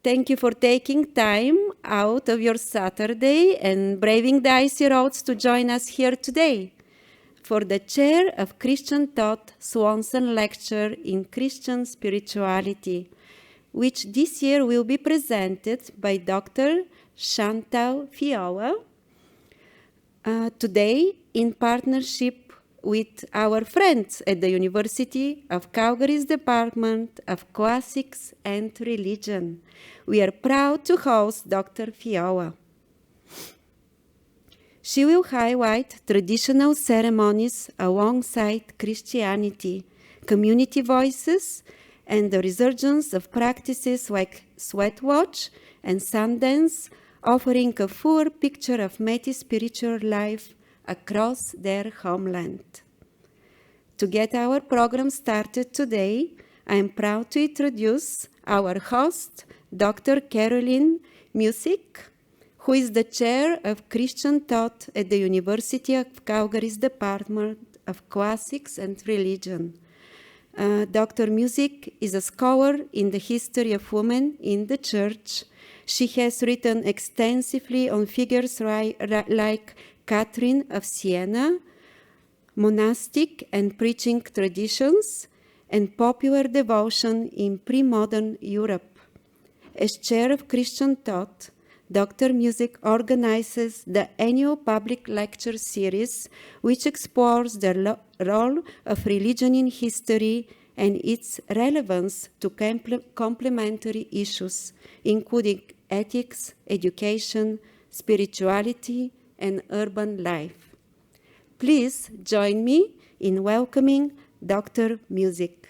Thank you for taking time out of your Saturday and braving the icy roads to join us here today for the Chair of Christian Thought Swanson Lecture in Christian Spirituality, which this year will be presented by Dr. Chantal Fiola, today in partnership with our friends at the University of Calgary's Department of Classics and Religion. We are proud to host Dr. Fiola. She will highlight traditional ceremonies alongside Christianity, community voices, and the resurgence of practices like Sweatwatch and Sundance, offering a full picture of Métis spiritual life across their homeland. To get our program started today, I am proud to introduce our host, Dr. Caroline Musick, who is the Chair of Christian Thought at the University of Calgary's Department of Classics and Religion. Dr. Musick is a scholar in the history of women in the Church. She has written extensively on figures like Catherine of Siena, monastic and preaching traditions, and popular devotion in pre-modern Europe. As Chair of Christian Thought, Dr. Musick organizes the annual public lecture series, which explores the role of religion in history and its relevance to complementary issues, including ethics, education, spirituality, and urban life. Please join me in welcoming Dr. Musick.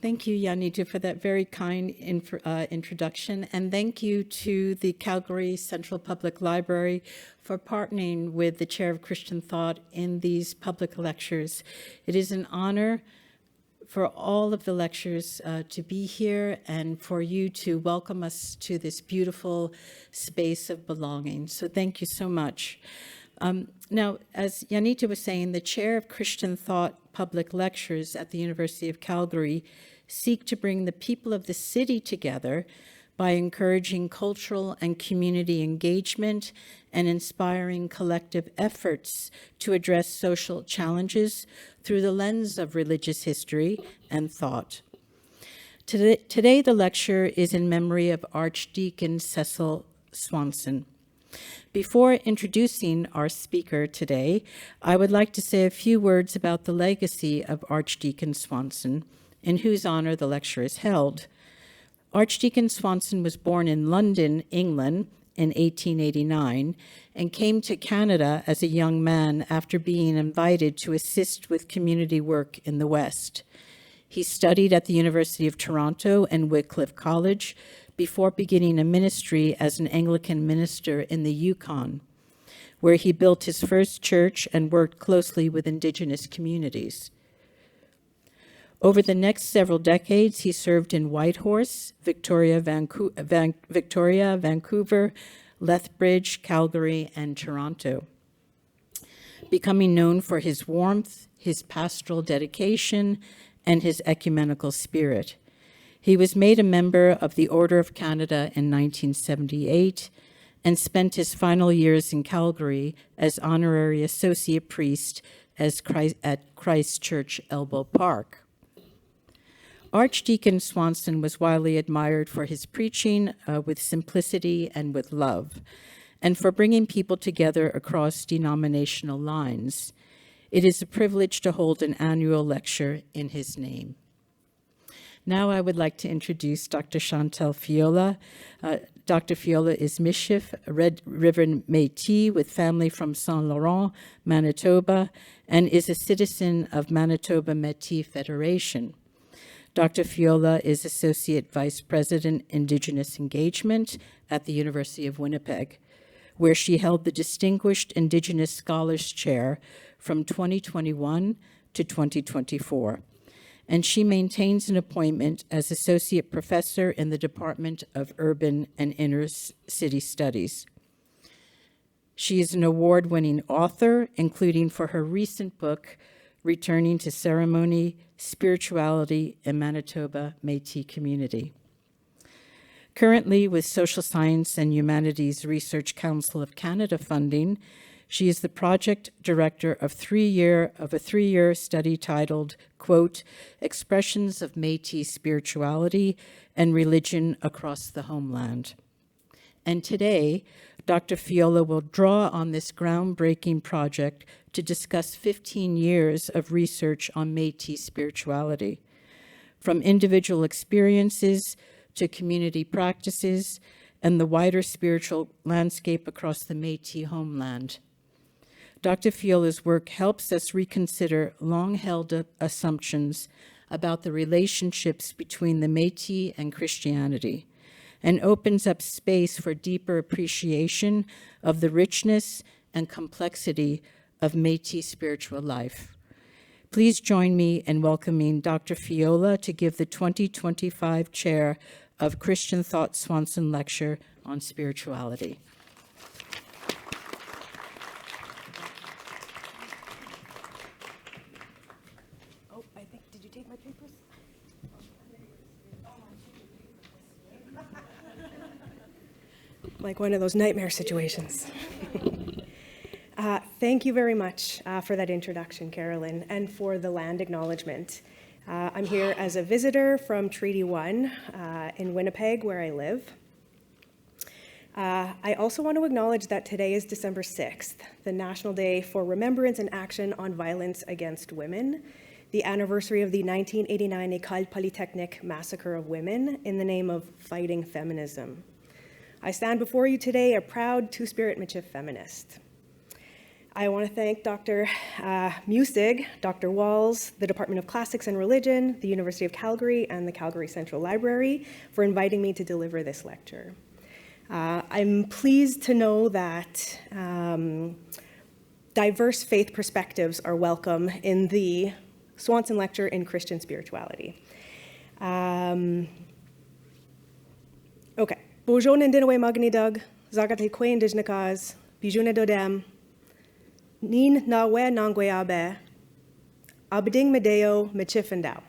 Thank you, Janita, for that very kind introduction, and thank you to the Calgary Central Public Library for partnering with the Chair of Christian Thought in these public lectures. It is an honor for all of the lectures to be here and for you to welcome us to this beautiful space of belonging. So thank you so much. Now, as Janita was saying, the Chair of Christian Thought public lectures at the University of Calgary seek to bring the people of the city together by encouraging cultural and community engagement and inspiring collective efforts to address social challenges through the lens of religious history and thought. Today the lecture is in memory of Archdeacon Cecil Swanson. Before introducing our speaker today, I would like to say a few words about the legacy of Archdeacon Swanson, in whose honor the lecture is held. Archdeacon Swanson was born in London, England, in 1889 and came to Canada as a young man after being invited to assist with community work in the West. He studied at the University of Toronto and Wycliffe College before beginning a ministry as an Anglican minister in the Yukon, where he built his first church and worked closely with Indigenous communities. Over the next several decades, he served in Whitehorse, Victoria, Vancouver, Lethbridge, Calgary, and Toronto, becoming known for his warmth, his pastoral dedication, and his ecumenical spirit. He was made a member of the Order of Canada in 1978 and spent his final years in Calgary as honorary associate priest at Christ Church, Elbow Park. Archdeacon Swanson was widely admired for his preaching with simplicity and with love, and for bringing people together across denominational lines. It is a privilege to hold an annual lecture in his name. Now I would like to introduce Dr. Chantal Fiola. Dr. Fiola is Michif, Red River Métis with family from Saint Laurent, Manitoba, and is a citizen of Manitoba Métis Federation. Dr. Fiola is Associate Vice President, Indigenous Engagement at the University of Winnipeg, where she held the Distinguished Indigenous Scholars Chair from 2021 to 2024. And she maintains an appointment as Associate Professor in the Department of Urban and Inner City Studies. She is an award-winning author, including for her recent book, Returning to Ceremony, Spirituality in Manitoba Métis Community. Currently, with Social Science and Humanities Research Council of Canada funding, she is the project director of a three-year study titled, quote, Expressions of Métis Spirituality and Religion Across the Homeland. And today, Dr. Fiola will draw on this groundbreaking project to discuss 15 years of research on Métis spirituality, from individual experiences to community practices and the wider spiritual landscape across the Métis homeland. Dr. Fiola's work helps us reconsider long-held assumptions about the relationships between the Métis and Christianity, and opens up space for deeper appreciation of the richness and complexity of Métis spiritual life. Please join me in welcoming Dr. Fiola to give the 2025 Chair of Christian Thought Swanson Lecture on Spirituality. Oh, I think, did you take my papers? Like one of those nightmare situations. Thank you very much for that introduction, Carolyn, and for the land acknowledgement. I'm here as a visitor from Treaty 1 in Winnipeg, where I live. I also want to acknowledge that today is December 6th, the National Day for Remembrance and Action on Violence Against Women, the anniversary of the 1989 École Polytechnique massacre of women in the name of fighting feminism. I stand before you today a proud Two-Spirit Michif feminist. I want to thank Dr. Musig, Dr. Walls, the Department of Classics and Religion, the University of Calgary, and the Calgary Central Library for inviting me to deliver this lecture. I'm pleased to know that diverse faith perspectives are welcome in the Swanson Lecture in Christian Spirituality. Okay. Bonjour Nindinawe Magnidug, Zagate Kwe Indigenakaz, Bijune Dodem, Nin Nawe Nangweabe, Abding Medeo Michifendao.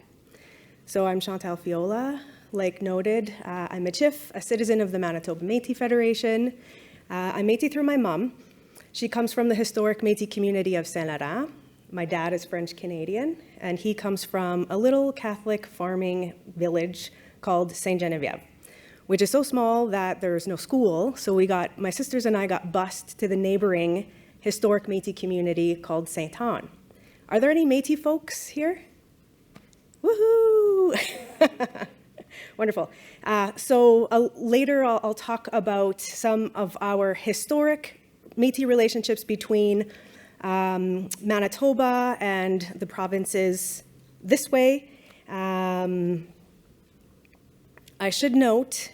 So I'm Chantal Fiola. Like noted, I'm Michif, a citizen of the Manitoba Métis Federation. I'm Métis through my mom. She comes from the historic Métis community of Saint-Laurent. My dad is French-Canadian, and he comes from a little Catholic farming village called Saint-Geneviève, which is so small that there's no school, so my sisters and I got bused to the neighboring historic Métis community called Saint-Anne. Are there any Métis folks here? Woohoo! Wonderful. Later I'll talk about some of our historic Métis relationships between Manitoba and the provinces this way. I should note,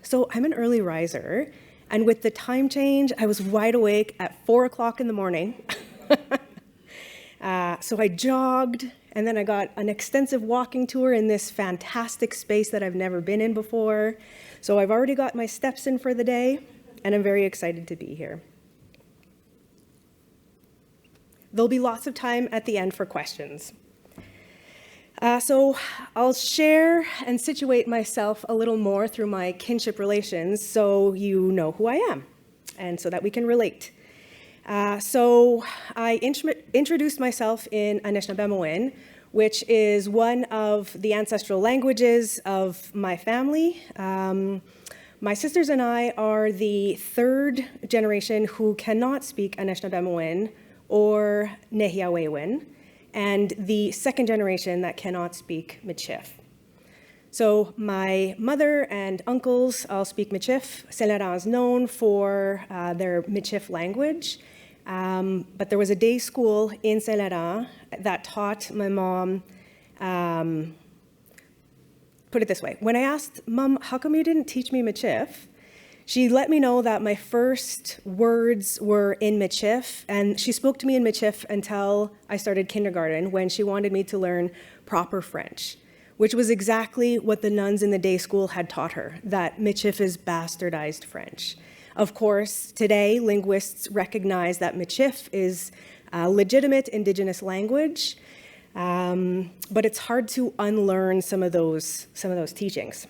so I'm an early riser, and with the time change, I was wide awake at 4 o'clock in the morning. So I jogged, and then I got an extensive walking tour in this fantastic space that I've never been in before. So I've already got my steps in for the day, and I'm very excited to be here. There'll be lots of time at the end for questions. So I'll share and situate myself a little more through my kinship relations so you know who I am and so that we can relate. So I introduced myself in Midewiwin, which is one of the ancestral languages of my family. My sisters and I are the third generation who cannot speak Midewiwin or Nehiawewin, and the second generation that cannot speak Michif. So my mother and uncles all speak Michif. Saint-Laurent is known for their Michif language, but there was a day school in Saint-Laurent that taught my mom, put it this way, when I asked, Mom, how come you didn't teach me Michif? She let me know that my first words were in Michif, and she spoke to me in Michif until I started kindergarten, when she wanted me to learn proper French, which was exactly what the nuns in the day school had taught her, that Michif is bastardized French. Of course, today, linguists recognize that Michif is legitimate Indigenous language, but it's hard to unlearn some of those teachings.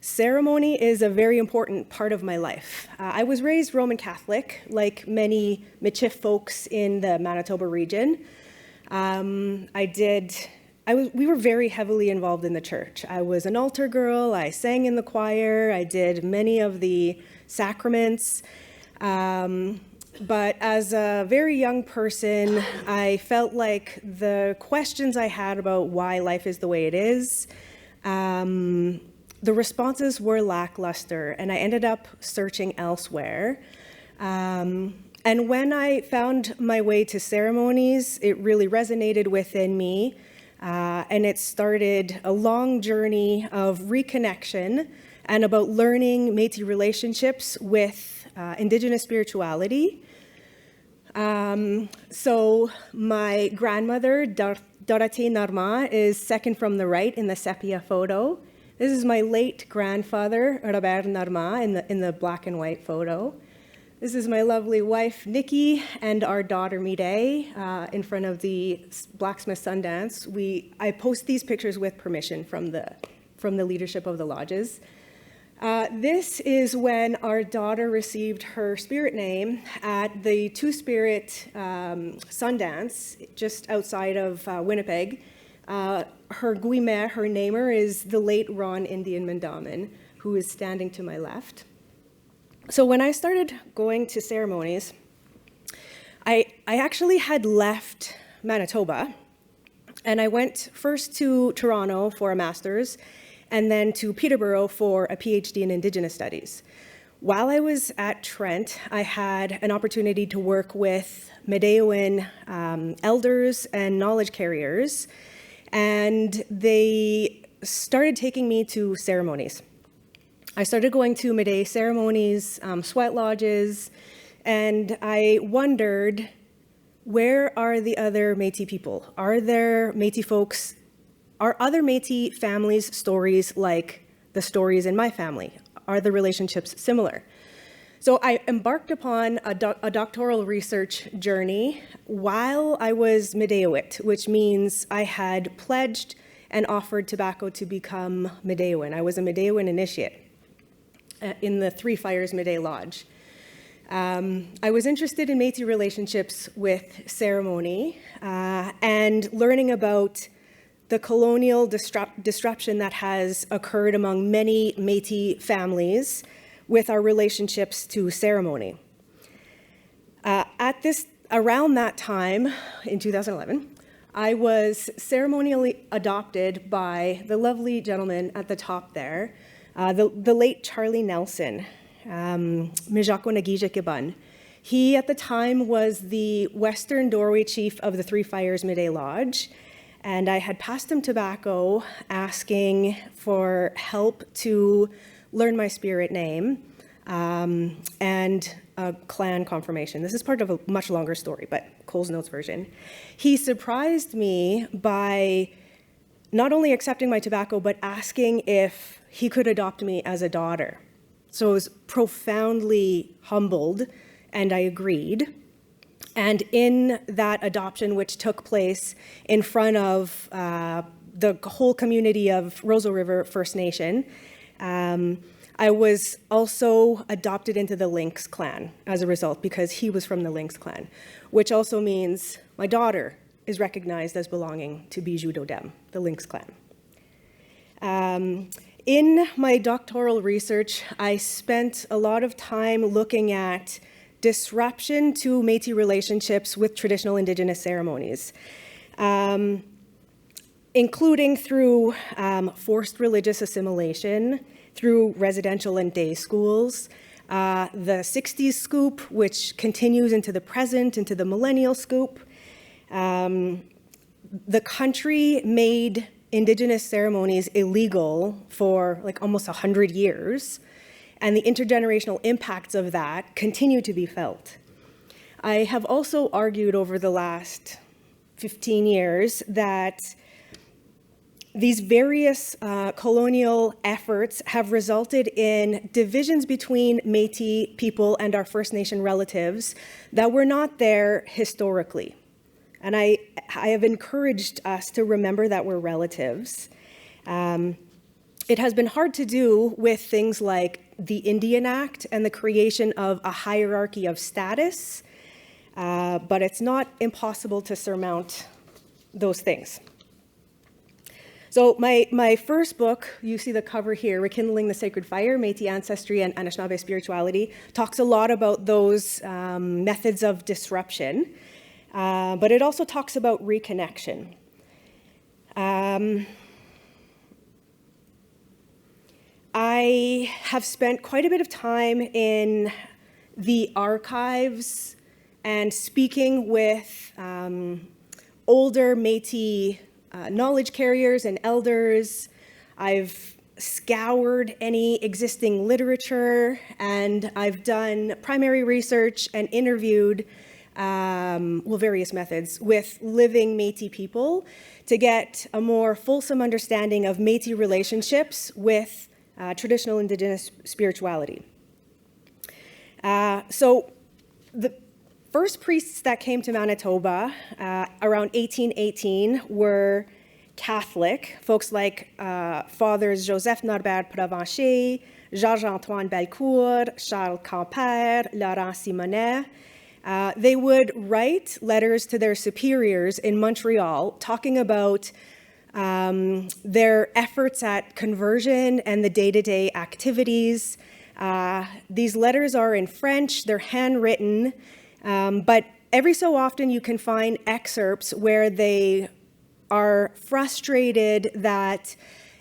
Ceremony is a very important part of my life. I was raised Roman Catholic, like many Michif folks in the Manitoba region. We were very heavily involved in the church. I was an altar girl, I sang in the choir, I did many of the sacraments. But as a very young person, I felt like the questions I had about why life is the way it is, the responses were lackluster, and I ended up searching elsewhere. And when I found my way to ceremonies, it really resonated within me, and it started a long journey of reconnection and about learning Métis relationships with Indigenous spirituality. So my grandmother, Dorothy Narma, is second from the right in the sepia photo. This is my late grandfather, Robert Narma, in the black and white photo. This is my lovely wife, Nikki, and our daughter, Mide, in front of the Blacksmith Sundance. I post these pictures with permission from the leadership of the lodges. This is when our daughter received her spirit name at the Two-Spirit Sundance, just outside of Winnipeg. Her guimere, her namer, is the late Ron Indian Mandamin, who is standing to my left. So when I started going to ceremonies, I actually had left Manitoba, and I went first to Toronto for a master's, and then to Peterborough for a PhD in Indigenous Studies. While I was at Trent, I had an opportunity to work with Midewiwin elders and knowledge carriers, and they started taking me to ceremonies. I started going to Mide ceremonies, sweat lodges, and I wondered, where are the other Métis people? Are there Métis folks? Are other Métis families' stories like the stories in my family? Are the relationships similar? So I embarked upon a doctoral research journey while I was Midewiwin, which means I had pledged and offered tobacco to become Midewiwin. I was a Midewiwin initiate in the Three Fires Mide Lodge. I was interested in Métis relationships with ceremony and learning about the colonial disruption that has occurred among many Métis families with our relationships to ceremony. Around that time, in 2011, I was ceremonially adopted by the lovely gentleman at the top there, the late Charlie Nelson, Mijako Nagija. He, at the time, was the Western Doorway Chief of the Three Fires Mide Lodge, and I had passed him tobacco asking for help to learn my spirit name and a clan confirmation. This is part of a much longer story, but Cole's Notes version. He surprised me by not only accepting my tobacco, but asking if he could adopt me as a daughter. So I was profoundly humbled, and I agreed. And in that adoption, which took place in front of the whole community of Roseau River First Nation, I was also adopted into the Lynx clan as a result, because he was from the Lynx clan, which also means my daughter is recognized as belonging to Bijou Dodem, the Lynx clan. In my doctoral research, I spent a lot of time looking at disruption to Métis relationships with traditional Indigenous ceremonies, including through forced religious assimilation, through residential and day schools, the 60s scoop, which continues into the present, into the millennial scoop. The country made Indigenous ceremonies illegal for like almost 100 years, and the intergenerational impacts of that continue to be felt. I have also argued over the last 15 years that These various colonial efforts have resulted in divisions between Métis people and our First Nation relatives that were not there historically. And I have encouraged us to remember that we're relatives. It has been hard to do with things like the Indian Act and the creation of a hierarchy of status, but it's not impossible to surmount those things. So my first book, you see the cover here, Rekindling the Sacred Fire, Métis Ancestry and Anishinaabe Spirituality, talks a lot about those methods of disruption, but it also talks about reconnection. I have spent quite a bit of time in the archives and speaking with older Métis knowledge carriers and elders. I've scoured any existing literature, and I've done primary research and interviewed various methods with living Métis people to get a more fulsome understanding of Métis relationships with traditional Indigenous spirituality. So the first priests that came to Manitoba around 1818 were Catholic, folks like Fathers Joseph Norbert Provencher, Georges-Antoine Belcourt, Charles Camper, Laurent Simonet. They would write letters to their superiors in Montreal talking about their efforts at conversion and the day-to-day activities. These letters are in French, they're handwritten, but every so often you can find excerpts where they are frustrated that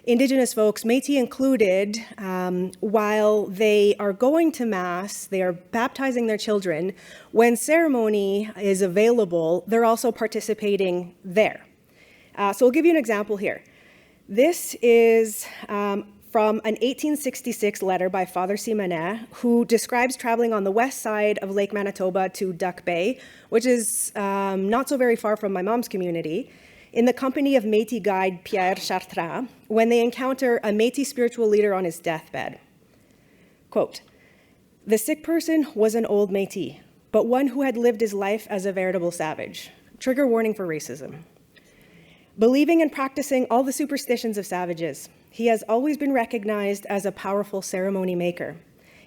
Indigenous folks, Métis included, while they are going to Mass, they are baptizing their children, when ceremony is available, they're also participating there. So I'll give you an example here. This is from an 1866 letter by Father Simonet, who describes traveling on the west side of Lake Manitoba to Duck Bay, which is not so very far from my mom's community, in the company of Métis guide Pierre Chartrand, when they encounter a Métis spiritual leader on his deathbed. Quote, "The sick person was an old Métis, but one who had lived his life as a veritable savage. Trigger warning for racism. Believing and practicing all the superstitions of savages, he has always been recognized as a powerful ceremony maker.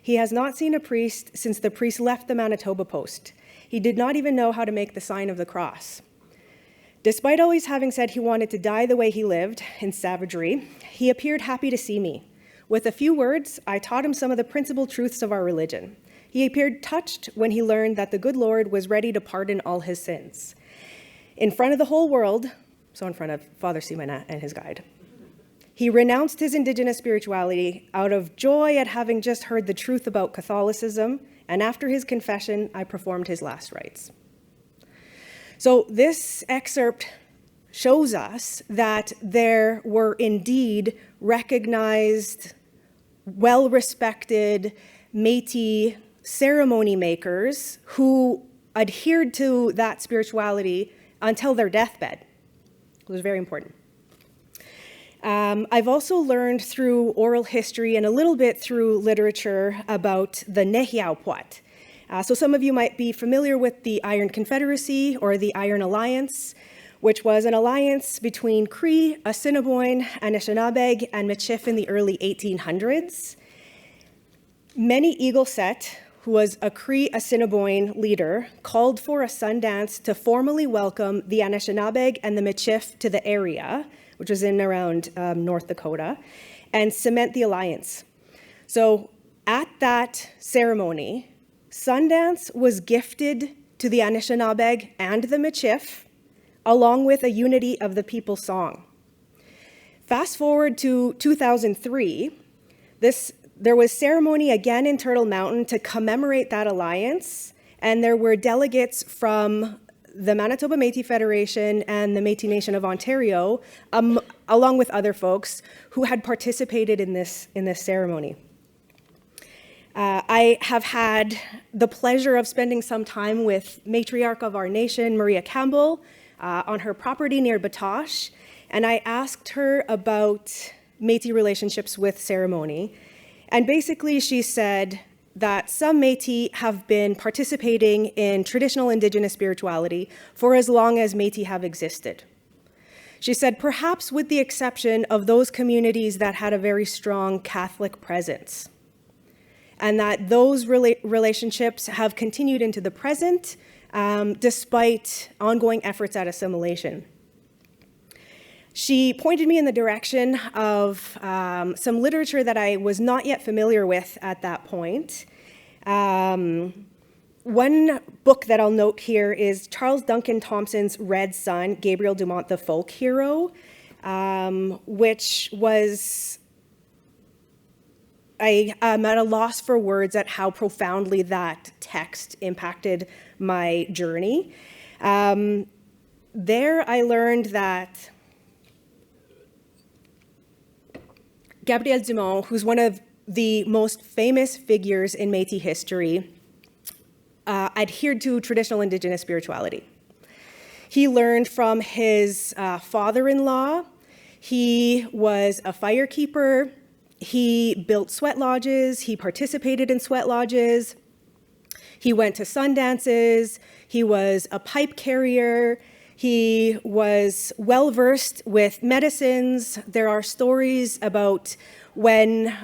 He has not seen a priest since the priest left the Manitoba post. He did not even know how to make the sign of the cross. Despite always having said he wanted to die the way he lived, in savagery, he appeared happy to see me. With a few words, I taught him some of the principal truths of our religion. He appeared touched when he learned that the good Lord was ready to pardon all his sins. In front of the whole world," so in front of Father Simonet and his guide, "he renounced his Indigenous spirituality out of joy at having just heard the truth about Catholicism, and after his confession, I performed his last rites." So this excerpt shows us that there were indeed recognized, well-respected Métis ceremony makers who adhered to that spirituality until their deathbed. It was very important. I've also learned through oral history and a little bit through literature about the Nehiaopoat. So some of you might be familiar with the Iron Confederacy or the Iron Alliance, which was an alliance between Cree, Assiniboine, Anishinaabe, and Michif in the early 1800s. Many Eagleset, who was a Cree Assiniboine leader, called for a Sundance to formally welcome the Anishinaabe and the Michif to the area, which was in around North Dakota, and cement the alliance. So at that ceremony, Sundance was gifted to the Anishinaabe and the Michif, along with a Unity of the People song. Fast forward to 2003, there was ceremony again in Turtle Mountain to commemorate that alliance, and there were delegates from the Manitoba Métis Federation and the Métis Nation of Ontario, along with other folks who had participated in this ceremony. I have had the pleasure of spending some time with matriarch of our nation, Maria Campbell, on her property near Batoche, and I asked her about Métis relationships with ceremony. And basically she said that some Métis have been participating in traditional Indigenous spirituality for as long as Métis have existed. She said, perhaps with the exception of those communities that had a very strong Catholic presence, and that those relationships have continued into the present despite ongoing efforts at assimilation. She pointed me in the direction of some literature that I was not yet familiar with at that point. One book that I'll note here is Charles Duncan Thompson's Red Sun, Gabriel Dumont, the Folk Hero, which was, I'm at a loss for words at how profoundly that text impacted my journey. There I learned that Gabriel Dumont, who's one of the most famous figures in Métis history, adhered to traditional Indigenous spirituality. He learned from his father-in-law. He was a firekeeper. He built sweat lodges. He participated in sweat lodges. He went to Sundances. He was a pipe carrier. He was well-versed with medicines. There are stories about when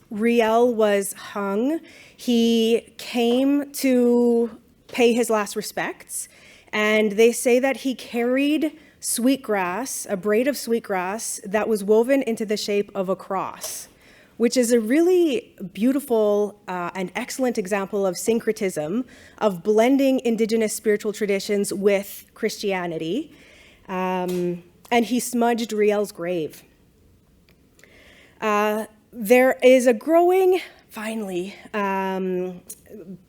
Riel was hung, he came to pay his last respects, and they say that he carried sweetgrass, a braid of sweetgrass that was woven into the shape of a cross, which is a really beautiful and excellent example of syncretism, of blending Indigenous spiritual traditions with Christianity. And he smudged Riel's grave. There is a growing, finally,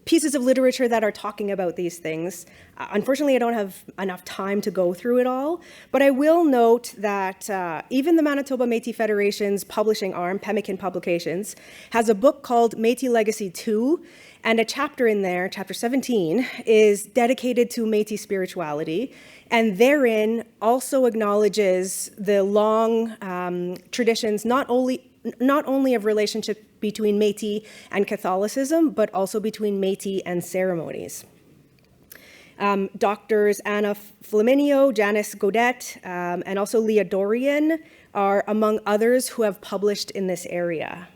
pieces of literature that are talking about these things. Unfortunately, I don't have enough time to go through it all, but I will note that even the Manitoba Métis Federation's publishing arm, Pemmican Publications, has a book called Métis Legacy 2, and a chapter in there, chapter 17, is dedicated to Métis spirituality, and therein also acknowledges the long traditions, not only of relationship between Métis and Catholicism, but also between Métis and ceremonies. Doctors Anna Flaminio, Janice Godet, and also Leah Dorian are among others who have published in this area.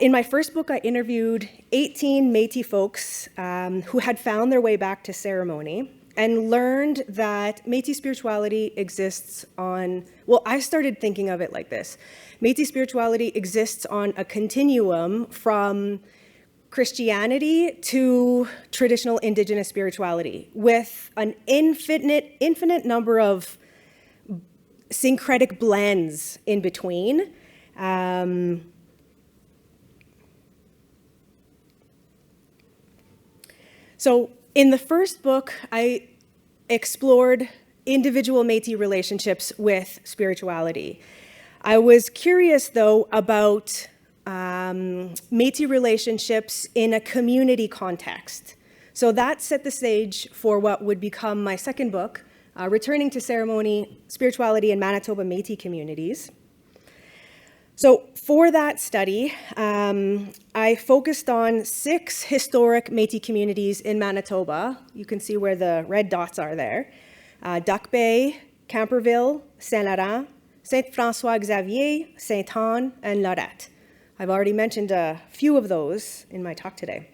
In my first book, I interviewed 18 Métis folks who had found their way back to ceremony and learned that Métis spirituality exists on, well, I started thinking of it like this. Métis spirituality exists on a continuum from Christianity to traditional Indigenous spirituality, with an infinite number of syncretic blends in between. So in the first book, I explored individual Métis relationships with spirituality. I was curious, though, about Métis relationships in a community context. So that set the stage for what would become my second book, Returning to Ceremony, Spirituality in Manitoba Métis Communities. So for that study, I focused on 6 historic Métis communities in Manitoba. You can see where the red dots are there. Duck Bay, Camperville, Saint-Laurent, Saint-François-Xavier, Sainte-Anne, and Lorette. I've already mentioned a few of those in my talk today.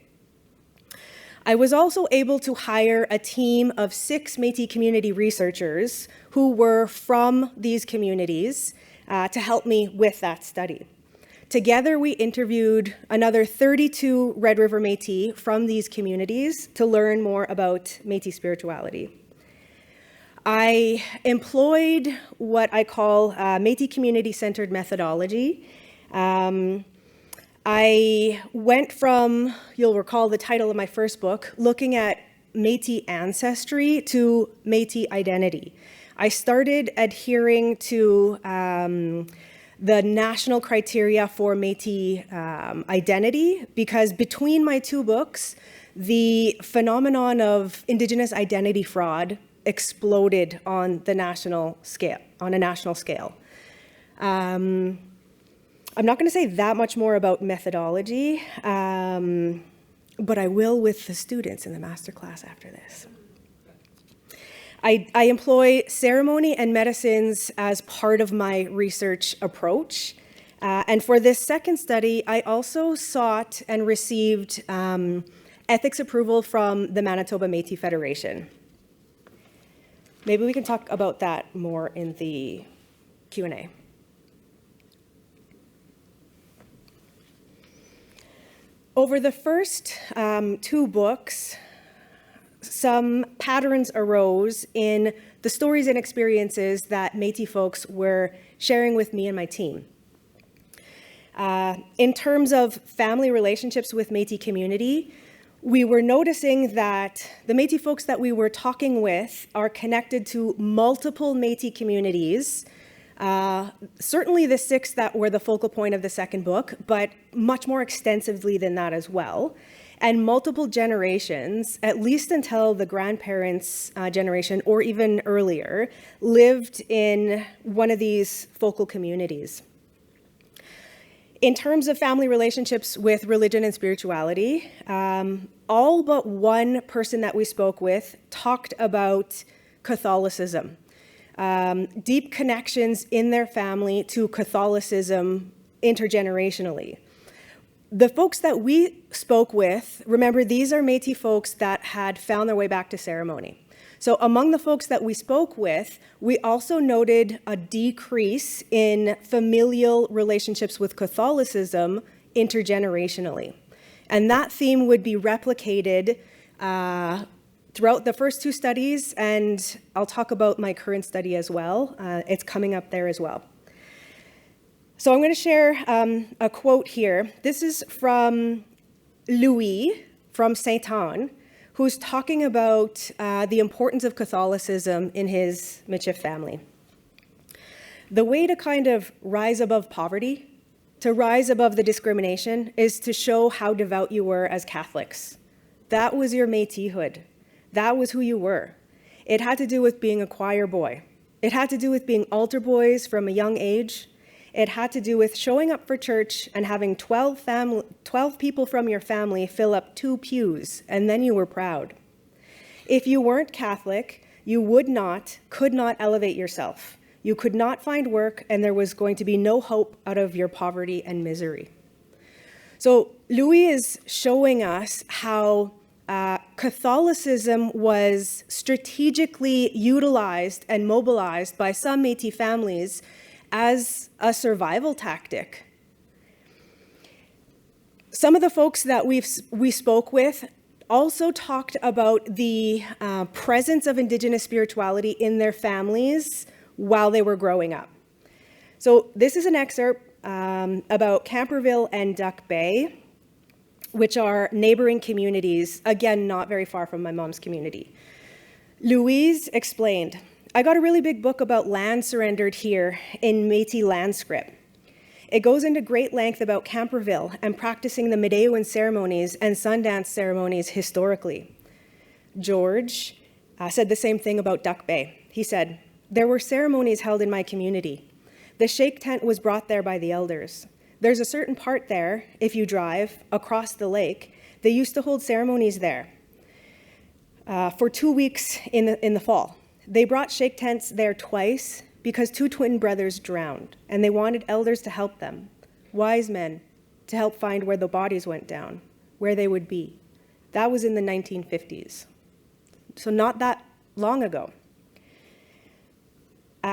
I was also able to hire a team of 6 Métis community researchers who were from these communities to help me with that study. Together, we interviewed another 32 Red River Métis from these communities to learn more about Métis spirituality. I employed what I call Métis community-centered methodology. I went from, you'll recall the title of my first book, looking at Métis ancestry to Métis identity. I started adhering to the national criteria for Métis identity because between my 2 books, the phenomenon of Indigenous identity fraud exploded on a national scale. I'm not going to say that much more about methodology, but I will with the students in the masterclass after this. I employ ceremony and medicines as part of my research approach. And for this second study, I also sought and received ethics approval from the Manitoba Métis Federation. Maybe we can talk about that more in the Q&A. Over the first 2 books, some patterns arose in the stories and experiences that Métis folks were sharing with me and my team. In terms of family relationships with Métis community, we were noticing that the Métis folks that we were talking with are connected to multiple Métis communities, certainly the 6 that were the focal point of the second book, but much more extensively than that as well. And multiple generations, at least until the grandparents' generation or even earlier, lived in one of these focal communities. In terms of family relationships with religion and spirituality, all but one person that we spoke with talked about Catholicism, deep connections in their family to Catholicism intergenerationally. The folks that we spoke with, remember, these are Métis folks that had found their way back to ceremony. So among the folks that we spoke with, we also noted a decrease in familial relationships with Catholicism intergenerationally. And that theme would be replicated throughout the first 2 studies, and I'll talk about my current study as well. It's coming up there as well. So I'm going to share a quote here. This is from Louis from Saint-Anne, who's talking about the importance of Catholicism in his Michif family. The way to kind of rise above poverty, to rise above the discrimination, is to show how devout you were as Catholics. That was your Métishood. That was who you were. It had to do with being a choir boy. It had to do with being altar boys from a young age. It had to do with showing up for church and having 12 people from your family fill up 2 pews, and then you were proud. If you weren't Catholic, you could not elevate yourself. You could not find work, and there was going to be no hope out of your poverty and misery. So Louis is showing us how Catholicism was strategically utilized and mobilized by some Métis families as a survival tactic. Some of the folks that we spoke with also talked about the presence of Indigenous spirituality in their families while they were growing up. So this is an excerpt about Camperville and Duck Bay, which are neighboring communities, again, not very far from my mom's community. Louise explained, "I got a really big book about land surrendered here in Métis land script. It goes into great length about Camperville and practicing the Midewiwin ceremonies and Sundance ceremonies historically." George said the same thing about Duck Bay. He said, "There were ceremonies held in my community. The shake tent was brought there by the elders. There's a certain part there, if you drive across the lake, they used to hold ceremonies there for 2 weeks in the fall. They brought shake tents there twice because 2 twin brothers drowned, and they wanted elders to help them, wise men, to help find where the bodies went down, where they would be. That was in the 1950s. So not that long ago.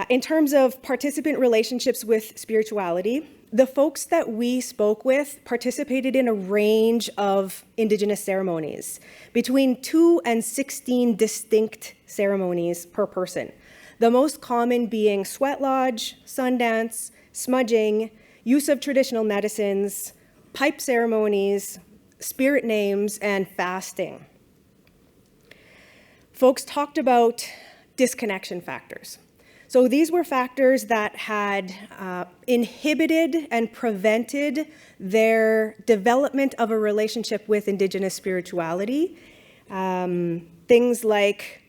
In terms of participant relationships with spirituality, the folks that we spoke with participated in a range of Indigenous ceremonies, between 2 and 16 distinct ceremonies per person. The most common being sweat lodge, Sundance, smudging, use of traditional medicines, pipe ceremonies, spirit names, and fasting. Folks talked about disconnection factors. So these were factors that had inhibited and prevented their development of a relationship with Indigenous spirituality. Things like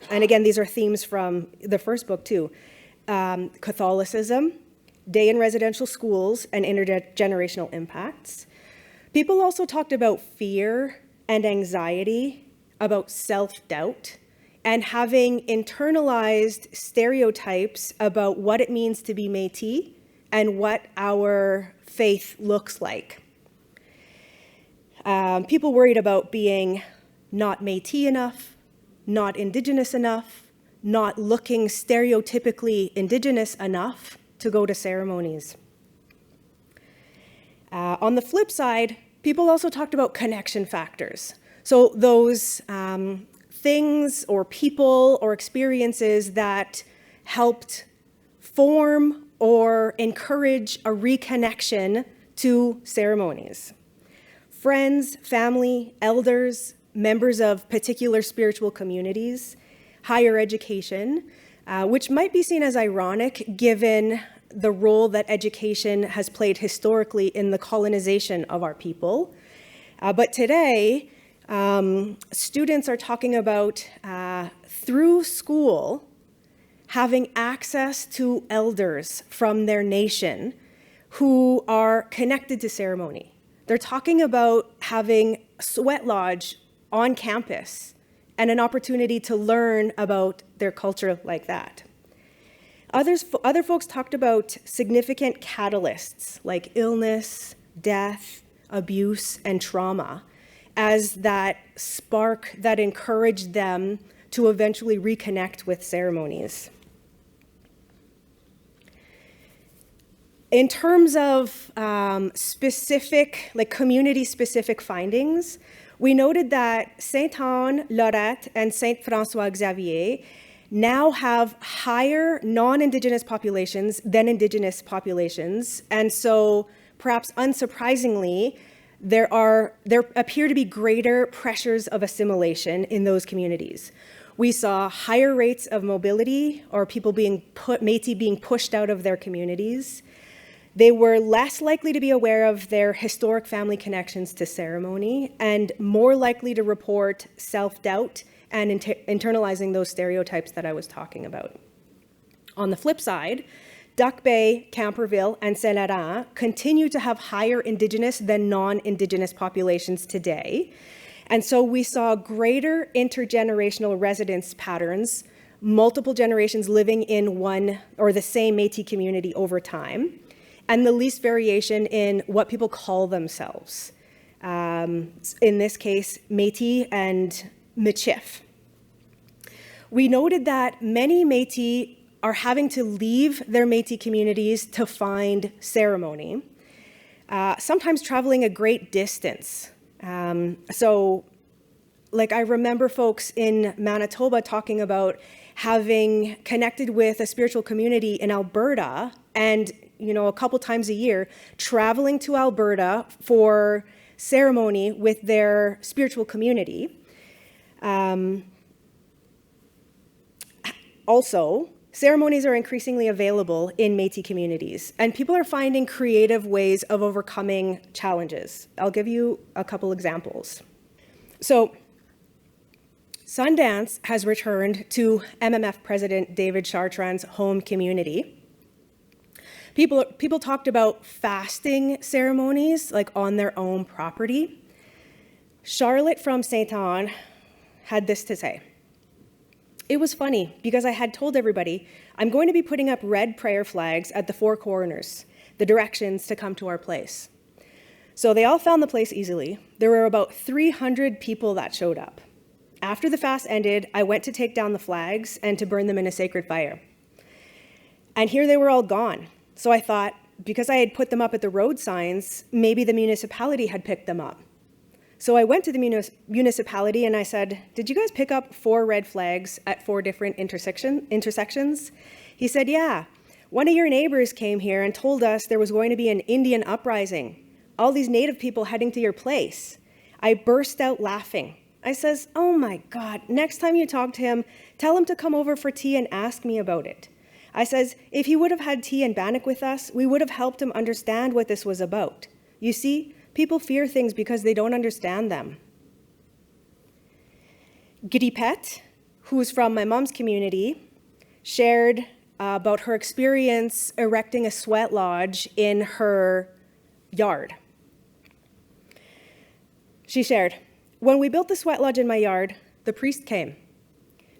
And again, these are themes from the first book too. Catholicism, day in residential schools, and intergenerational impacts. People also talked about fear and anxiety, about self-doubt, and having internalized stereotypes about what it means to be Métis and what our faith looks like. People worried about being not Métis enough, not Indigenous enough, not looking stereotypically Indigenous enough to go to ceremonies. On the flip side, people also talked about connection factors. So those things or people or experiences that helped form or encourage a reconnection to ceremonies. Friends, family, elders, members of particular spiritual communities, higher education, which might be seen as ironic given the role that education has played historically in the colonization of our people. But today, students are talking about, through school, having access to elders from their nation who are connected to ceremony. They're talking about having a sweat lodge on campus and an opportunity to learn about their culture like that. Other folks talked about significant catalysts like illness, death, abuse, and trauma as that spark that encouraged them to eventually reconnect with ceremonies. In terms of specific, like community-specific findings, we noted that Sainte-Anne, Lorette, and Saint-François-Xavier now have higher non-Indigenous populations than Indigenous populations. And so, perhaps unsurprisingly, there appear to be greater pressures of assimilation in those communities. We saw higher rates of mobility or people Métis being pushed out of their communities. They were less likely to be aware of their historic family connections to ceremony and more likely to report self-doubt and internalizing those stereotypes that I was talking about. On the flip side, Duck Bay, Camperville, and Saint-Laurent continue to have higher Indigenous than non-Indigenous populations today. And so we saw greater intergenerational residence patterns, multiple generations living in one or the same Métis community over time, and the least variation in what people call themselves. In this case, Métis and Michif. We noted that many Métis are having to leave their Métis communities to find ceremony, sometimes traveling a great distance. So, like, I remember folks in Manitoba talking about having connected with a spiritual community in Alberta and, a couple times a year, traveling to Alberta for ceremony with their spiritual community. Also, ceremonies are increasingly available in Métis communities, and people are finding creative ways of overcoming challenges. I'll give you a couple examples. So, Sundance has returned to MMF President David Chartrand's home community. People talked about fasting ceremonies, like on their own property. Charlotte from Sainte-Anne had this to say. It was funny because I had told everybody, I'm going to be putting up red prayer flags at the four corners, the directions to come to our place. So they all found the place easily. There were about 300 people that showed up. After the fast ended, I went to take down the flags and to burn them in a sacred fire. And here they were all gone. So I thought, because I had put them up at the road signs, maybe the municipality had picked them up. So I went to the municipality and I said, did you guys pick up 4 red flags at 4 different intersections? He said, yeah. One of your neighbors came here and told us there was going to be an Indian uprising. All these native people heading to your place. I burst out laughing. I says, oh my God, next time you talk to him, tell him to come over for tea and ask me about it. I says, if he would have had tea and bannock with us, we would have helped him understand what this was about. You see, people fear things because they don't understand them. Gripet, who's from my mom's community, shared about her experience erecting a sweat lodge in her yard. She shared, "When we built the sweat lodge in my yard, the priest came.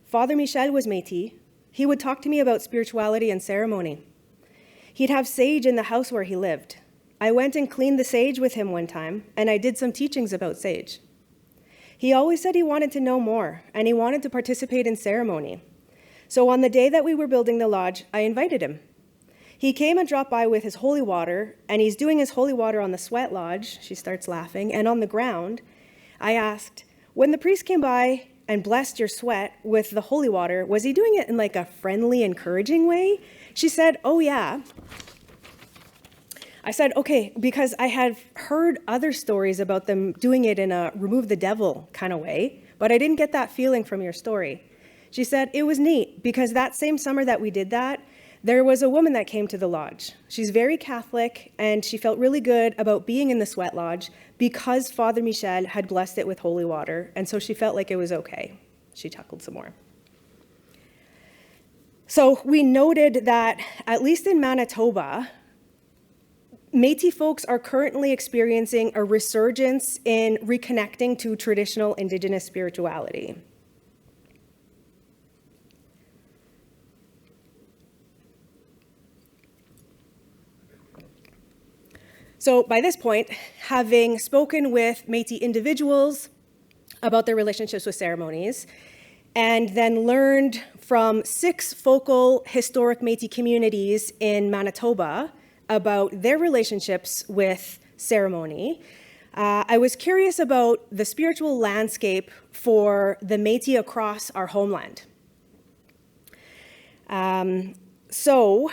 Father Michel was Métis. He would talk to me about spirituality and ceremony. He'd have sage in the house where he lived. I went and cleaned the sage with him one time, and I did some teachings about sage. He always said he wanted to know more, and he wanted to participate in ceremony. So on the day that we were building the lodge, I invited him. He came and dropped by with his holy water, and he's doing his holy water on the sweat lodge," she starts laughing, "and on the ground. I asked, when the priest came by and blessed your sweat with the holy water, was he doing it in like a friendly, encouraging way?" She said, "Oh yeah." I said, "Okay," because I had heard other stories about them doing it in a remove the devil kind of way, but I didn't get that feeling from your story. She said, "It was neat because that same summer that we did that, there was a woman that came to the lodge. She's very Catholic, and she felt really good about being in the sweat lodge because Father Michel had blessed it with holy water, and so she felt like it was okay." She chuckled some more. So we noted that, at least in Manitoba, Métis folks are currently experiencing a resurgence in reconnecting to traditional Indigenous spirituality. So by this point, having spoken with Métis individuals about their relationships with ceremonies, and then learned from 6 focal historic Métis communities in Manitoba about their relationships with ceremony, I was curious about the spiritual landscape for the Métis across our homeland. So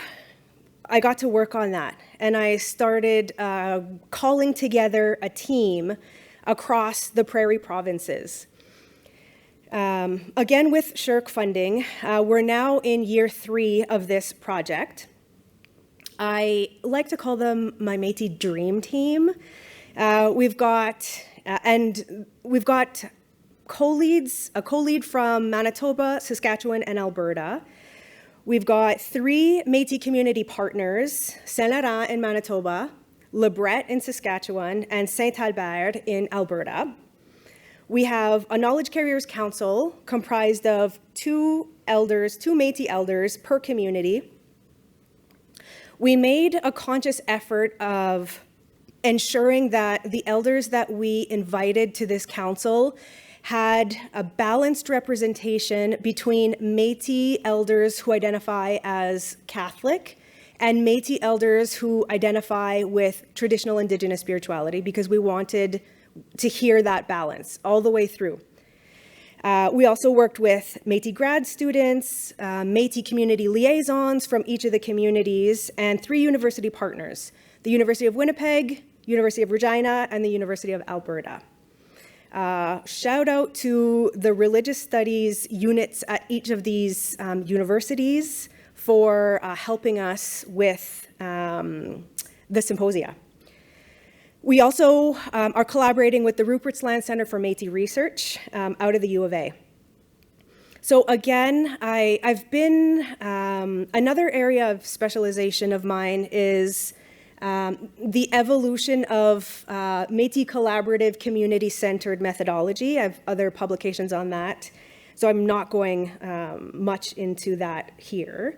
I got to work on that, and I started calling together a team across the prairie provinces. Again, with SSHRC funding, we're now in year 3 of this project. I like to call them my Métis dream team. We've got co-leads, a co-lead from Manitoba, Saskatchewan, and Alberta. We've got 3 Métis community partners, Saint-Laurent in Manitoba, Le Bret in Saskatchewan, and Saint-Albert in Alberta. We have a Knowledge Carriers Council comprised of 2 Métis elders per community. We made a conscious effort of ensuring that the elders that we invited to this council had a balanced representation between Métis elders who identify as Catholic and Métis elders who identify with traditional Indigenous spirituality, because we wanted to hear that balance all the way through. We also worked with Métis grad students, Métis community liaisons from each of the communities, and 3 university partners, the University of Winnipeg, University of Regina, and the University of Alberta. Shout out to the religious studies units at each of these universities for helping us with the symposia. We also are collaborating with the Rupert's Land Center for Métis Research out of the U of A. So again, I've been, another area of specialization of mine is the evolution of Métis collaborative community-centered methodology. I have other publications on that, so I'm not going much into that here.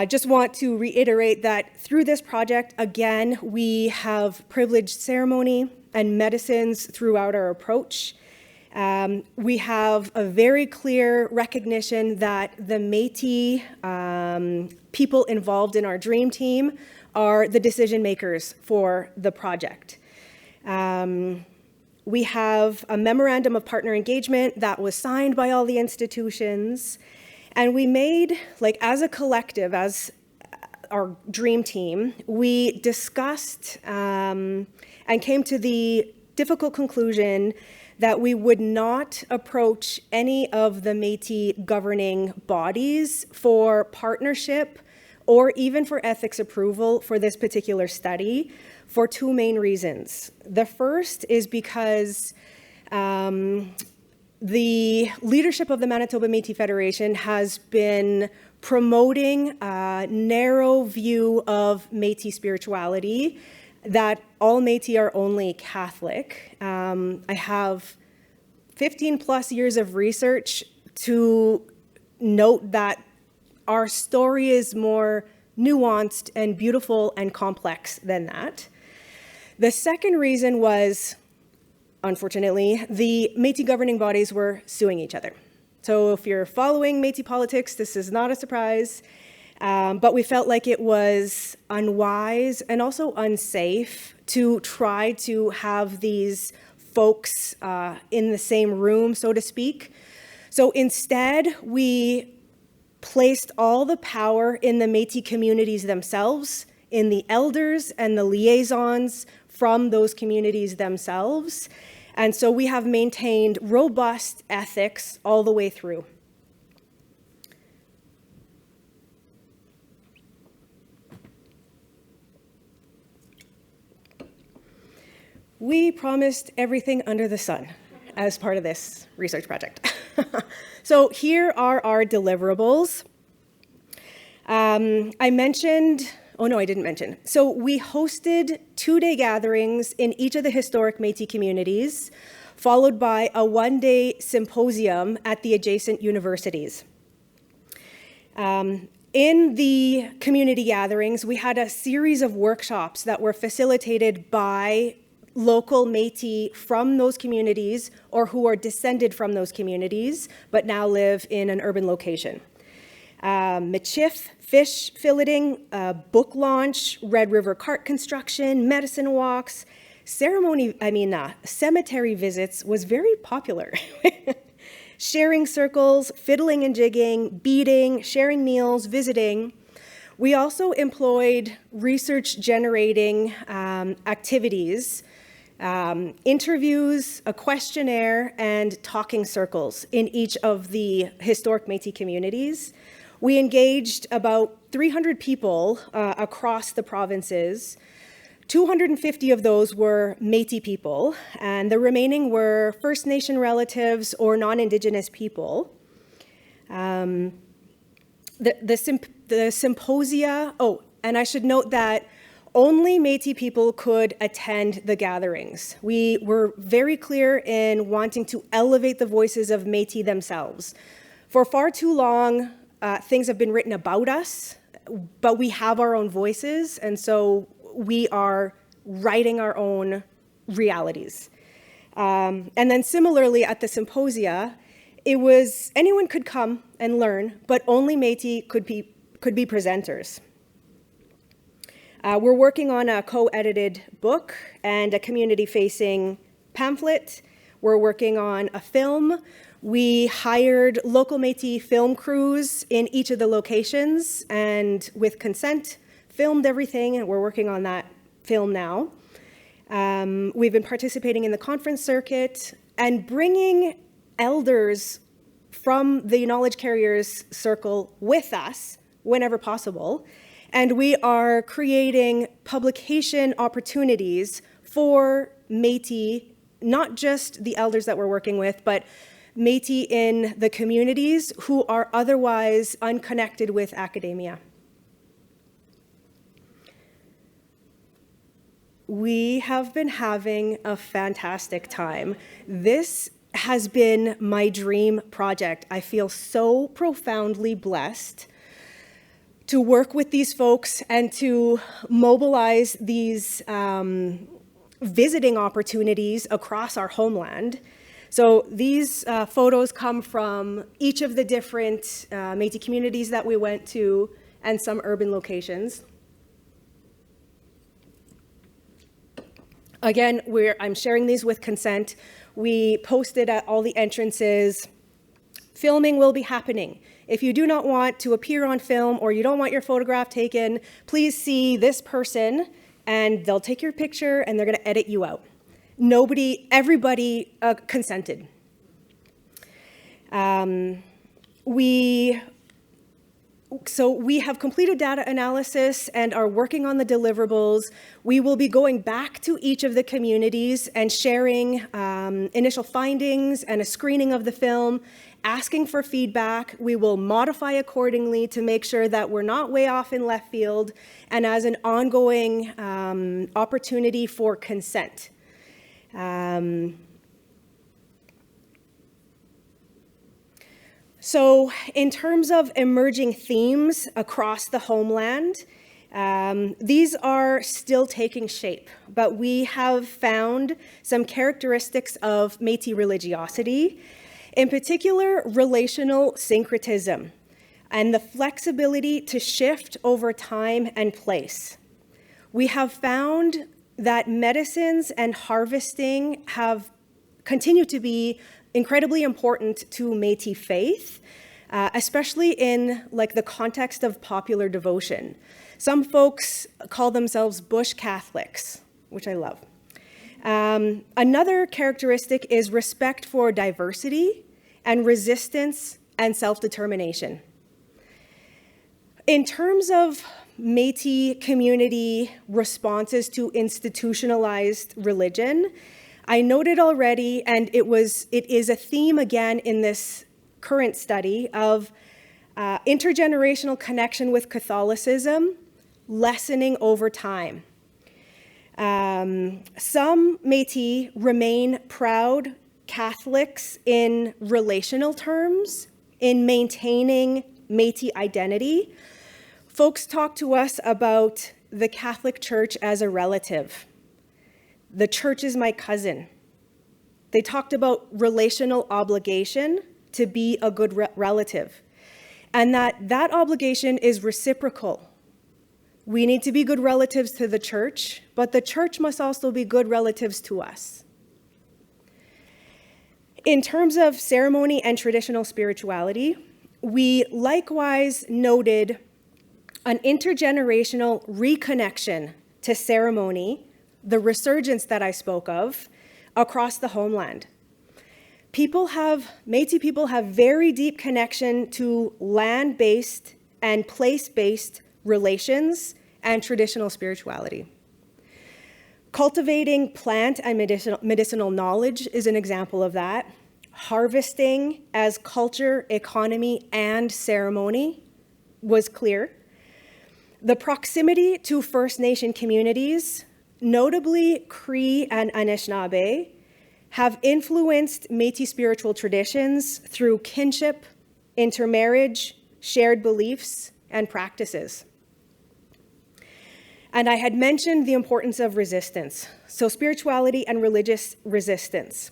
Just want to reiterate that through this project, again, we have privileged ceremony and medicines throughout our approach. We have a very clear recognition that the Métis people involved in our dream team are the decision makers for the project. We have a memorandum of partner engagement that was signed by all the institutions. And we made, like as a collective, as our dream team, we discussed and came to the difficult conclusion that we would not approach any of the Métis governing bodies for partnership or even for ethics approval for this particular study for 2 main reasons. The first is because the leadership of the Manitoba Métis Federation has been promoting a narrow view of Métis spirituality, that all Métis are only Catholic. I have 15 plus years of research to note that our story is more nuanced and beautiful and complex than that. The second reason was, unfortunately, the Métis governing bodies were suing each other. So if you're following Métis politics, this is not a surprise, but we felt like it was unwise and also unsafe to try to have these folks in the same room, so to speak. So instead, we placed all the power in the Métis communities themselves, in the elders and the liaisons from those communities themselves. And so we have maintained robust ethics all the way through. We promised everything under the sun as part of this research project. So here are our deliverables. I didn't mention. So we hosted 2-day gatherings in each of the historic Métis communities, followed by a 1-day symposium at the adjacent universities. In the community gatherings, we had a series of workshops that were facilitated by local Métis from those communities or who are descended from those communities but now live in an urban location. Michif, fish filleting, book launch, Red River cart construction, medicine walks, cemetery visits was very popular. Sharing circles, fiddling and jigging, beading, sharing meals, visiting. We also employed research-generating activities, interviews, a questionnaire, and talking circles in each of the historic Métis communities. We engaged about 300 people across the provinces. 250 of those were Métis people, and the remaining were First Nation relatives or non-Indigenous people. The symposia, and I should note that only Métis people could attend the gatherings. We were very clear in wanting to elevate the voices of Métis themselves. For far too long, things have been written about us, but we have our own voices, and so we are writing our own realities. And then similarly at the symposia, it was anyone could come and learn, but only Métis could be presenters. We're working on a co-edited book and a community-facing pamphlet. We're working on a film. We hired local Métis film crews in each of the locations and with consent, filmed everything, and we're working on that film now. We've been participating in the conference circuit and bringing elders from the knowledge carriers circle with us whenever possible. And we are creating publication opportunities for Métis, not just the elders that we're working with, but Métis in the communities who are otherwise unconnected with academia. We have been having a fantastic time. This has been my dream project. I feel so profoundly blessed to work with these folks and to mobilize these visiting opportunities across our homeland. So these photos come from each of the different Métis communities that we went to and some urban locations. Again, I'm sharing these with consent. We posted at all the entrances. Filming will be happening. If you do not want to appear on film or you don't want your photograph taken, please see this person and they'll take your picture and they're going to edit you out. Everybody consented. So we have completed data analysis and are working on the deliverables. We will be going back to each of the communities and sharing initial findings and a screening of the film, asking for feedback. We will modify accordingly to make sure that we're not way off in left field, and as an ongoing opportunity for consent. So in terms of emerging themes across the homeland, these are still taking shape, but we have found some characteristics of Métis religiosity, in particular relational syncretism, and the flexibility to shift over time and place. We have found that medicines and harvesting have continued to be incredibly important to Métis faith, especially in the context of popular devotion. Some folks call themselves bush Catholics, which I love. Another characteristic is respect for diversity and resistance and self-determination. In terms of Métis community responses to institutionalized religion, I noted already, and it is a theme again in this current study, of intergenerational connection with Catholicism lessening over time. Some Métis remain proud Catholics in relational terms, in maintaining Métis identity. Folks talk to us about the Catholic Church as a relative. The church is my cousin. They talked about relational obligation to be a good relative, and that obligation is reciprocal. We need to be good relatives to the church, but the church must also be good relatives to us. In terms of ceremony and traditional spirituality, we likewise noted an intergenerational reconnection to ceremony, the resurgence that I spoke of, across the homeland. Métis people have very deep connection to land-based and place-based relations and traditional spirituality. Cultivating plant and medicinal knowledge is an example of that. Harvesting as culture, economy, and ceremony was clear. The proximity to First Nation communities, notably Cree and Anishinaabe, have influenced Métis spiritual traditions through kinship, intermarriage, shared beliefs, and practices. And I had mentioned the importance of resistance, so spirituality and religious resistance.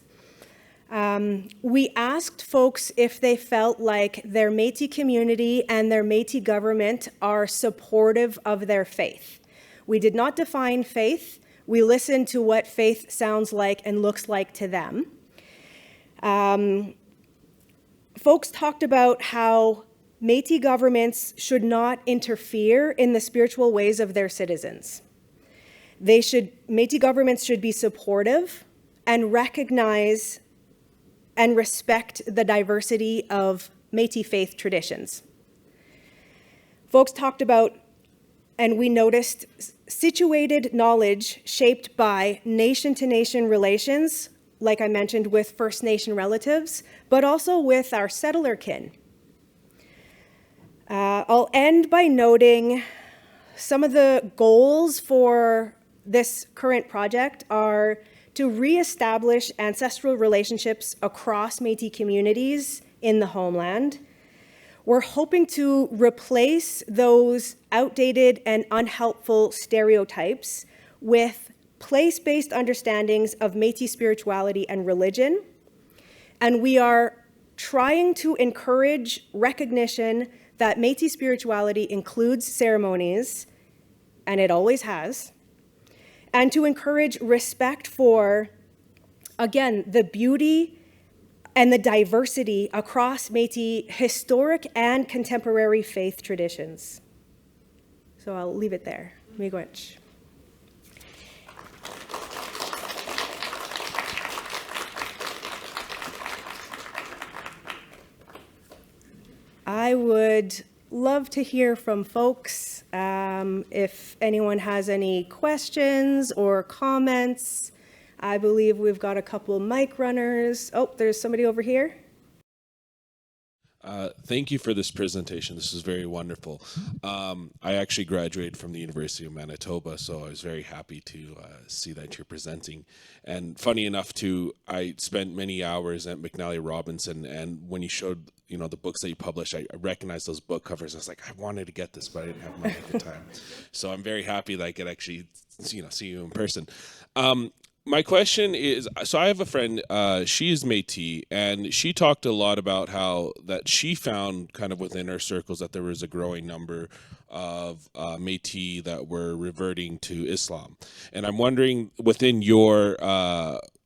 We asked folks if they felt like their Métis community and their Métis government are supportive of their faith. We did not define faith. We listened to what faith sounds like and looks like to them. Folks talked about how Métis governments should not interfere in the spiritual ways of their citizens. Métis governments should be supportive and recognize and respect the diversity of Métis faith traditions. Folks talked about, and we noticed, situated knowledge shaped by nation-to-nation relations, like I mentioned with First Nation relatives, but also with our settler kin. I'll end by noting some of the goals for this current project are to reestablish ancestral relationships across Métis communities in the homeland. We're hoping to replace those outdated and unhelpful stereotypes with place-based understandings of Métis spirituality and religion. And we are trying to encourage recognition that Métis spirituality includes ceremonies, and it always has, and to encourage respect for, again, the beauty and the diversity across Métis historic and contemporary faith traditions. So I'll leave it there. Miigwech. I would love to hear from folks. If anyone has any questions or comments, I believe we've got a couple mic runners. Oh, there's somebody over here. Thank you for this presentation. This is very wonderful. I actually graduated from the University of Manitoba, so I was very happy to see that you're presenting. And funny enough, too, I spent many hours at McNally Robinson, and when you showed, the books that you published, I recognized those book covers. I was like, I wanted to get this, but I didn't have money at the time. So I'm very happy that I could actually, see you in person. My question is, so I have a friend, she is Métis, and she talked a lot about how that she found kind of within her circles that there was a growing number of Métis that were reverting to Islam. And I'm wondering, within your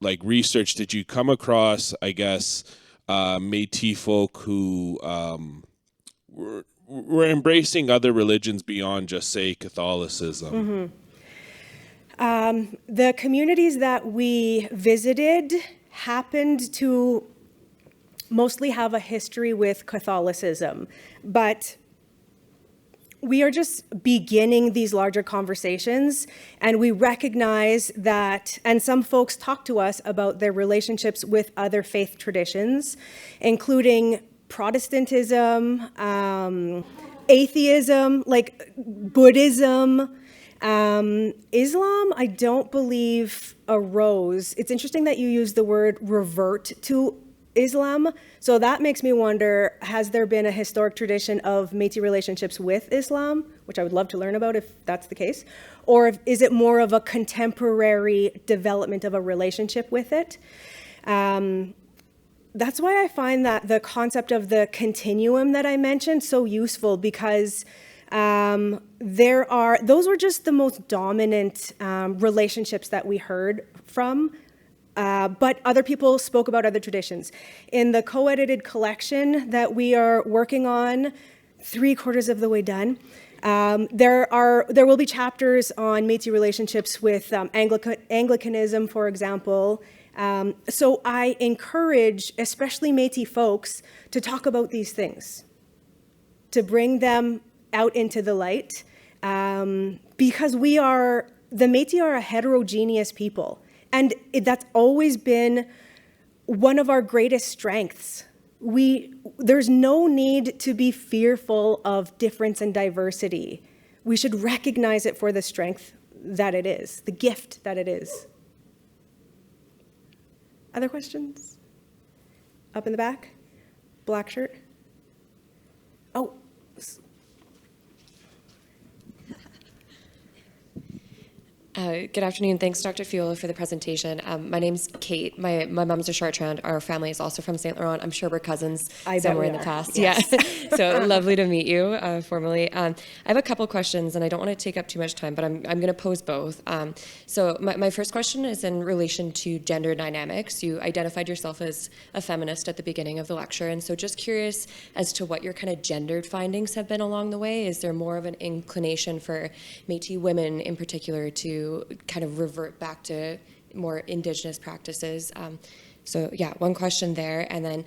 research, did you come across, I guess, Métis folk who were embracing other religions beyond just, say, Catholicism? Mm-hmm. The communities that we visited happened to mostly have a history with Catholicism, but we are just beginning these larger conversations, and we recognize that, and some folks talk to us about their relationships with other faith traditions, including Protestantism, atheism, like Buddhism. Islam, I don't believe arose. It's interesting that you use the word revert to Islam. So that makes me wonder, has there been a historic tradition of Métis relationships with Islam, which I would love to learn about if that's the case, or is it more of a contemporary development of a relationship with it? That's why I find that the concept of the continuum that I mentioned so useful, because those were just the most dominant relationships that we heard from, but other people spoke about other traditions. In the co-edited collection that we are working on, 3/4 of the way done, there will be chapters on Métis relationships with Anglicanism, for example. So I encourage, especially Métis folks, to talk about these things, to bring them out into the light, because the Métis are a heterogeneous people. And that's always been one of our greatest strengths. There's no need to be fearful of difference and diversity. We should recognize it for the strength that it is, the gift that it is. Other questions? Up in the back? Black shirt? Oh. Good afternoon. Thanks, Dr. Fiola, for the presentation. My name's Kate. My mom's a Chartrand. Our family is also from St. Laurent. I'm sure we're cousins somewhere in the past. Yes. Yeah. So lovely to meet you formally. I have a couple questions, and I don't want to take up too much time, but I'm going to pose both. So my first question is in relation to gender dynamics. You identified yourself as a feminist at the beginning of the lecture, and so just curious as to what your kind of gendered findings have been along the way. Is there more of an inclination for Métis women in particular to kind of revert back to more Indigenous practices? So yeah, one question there. And then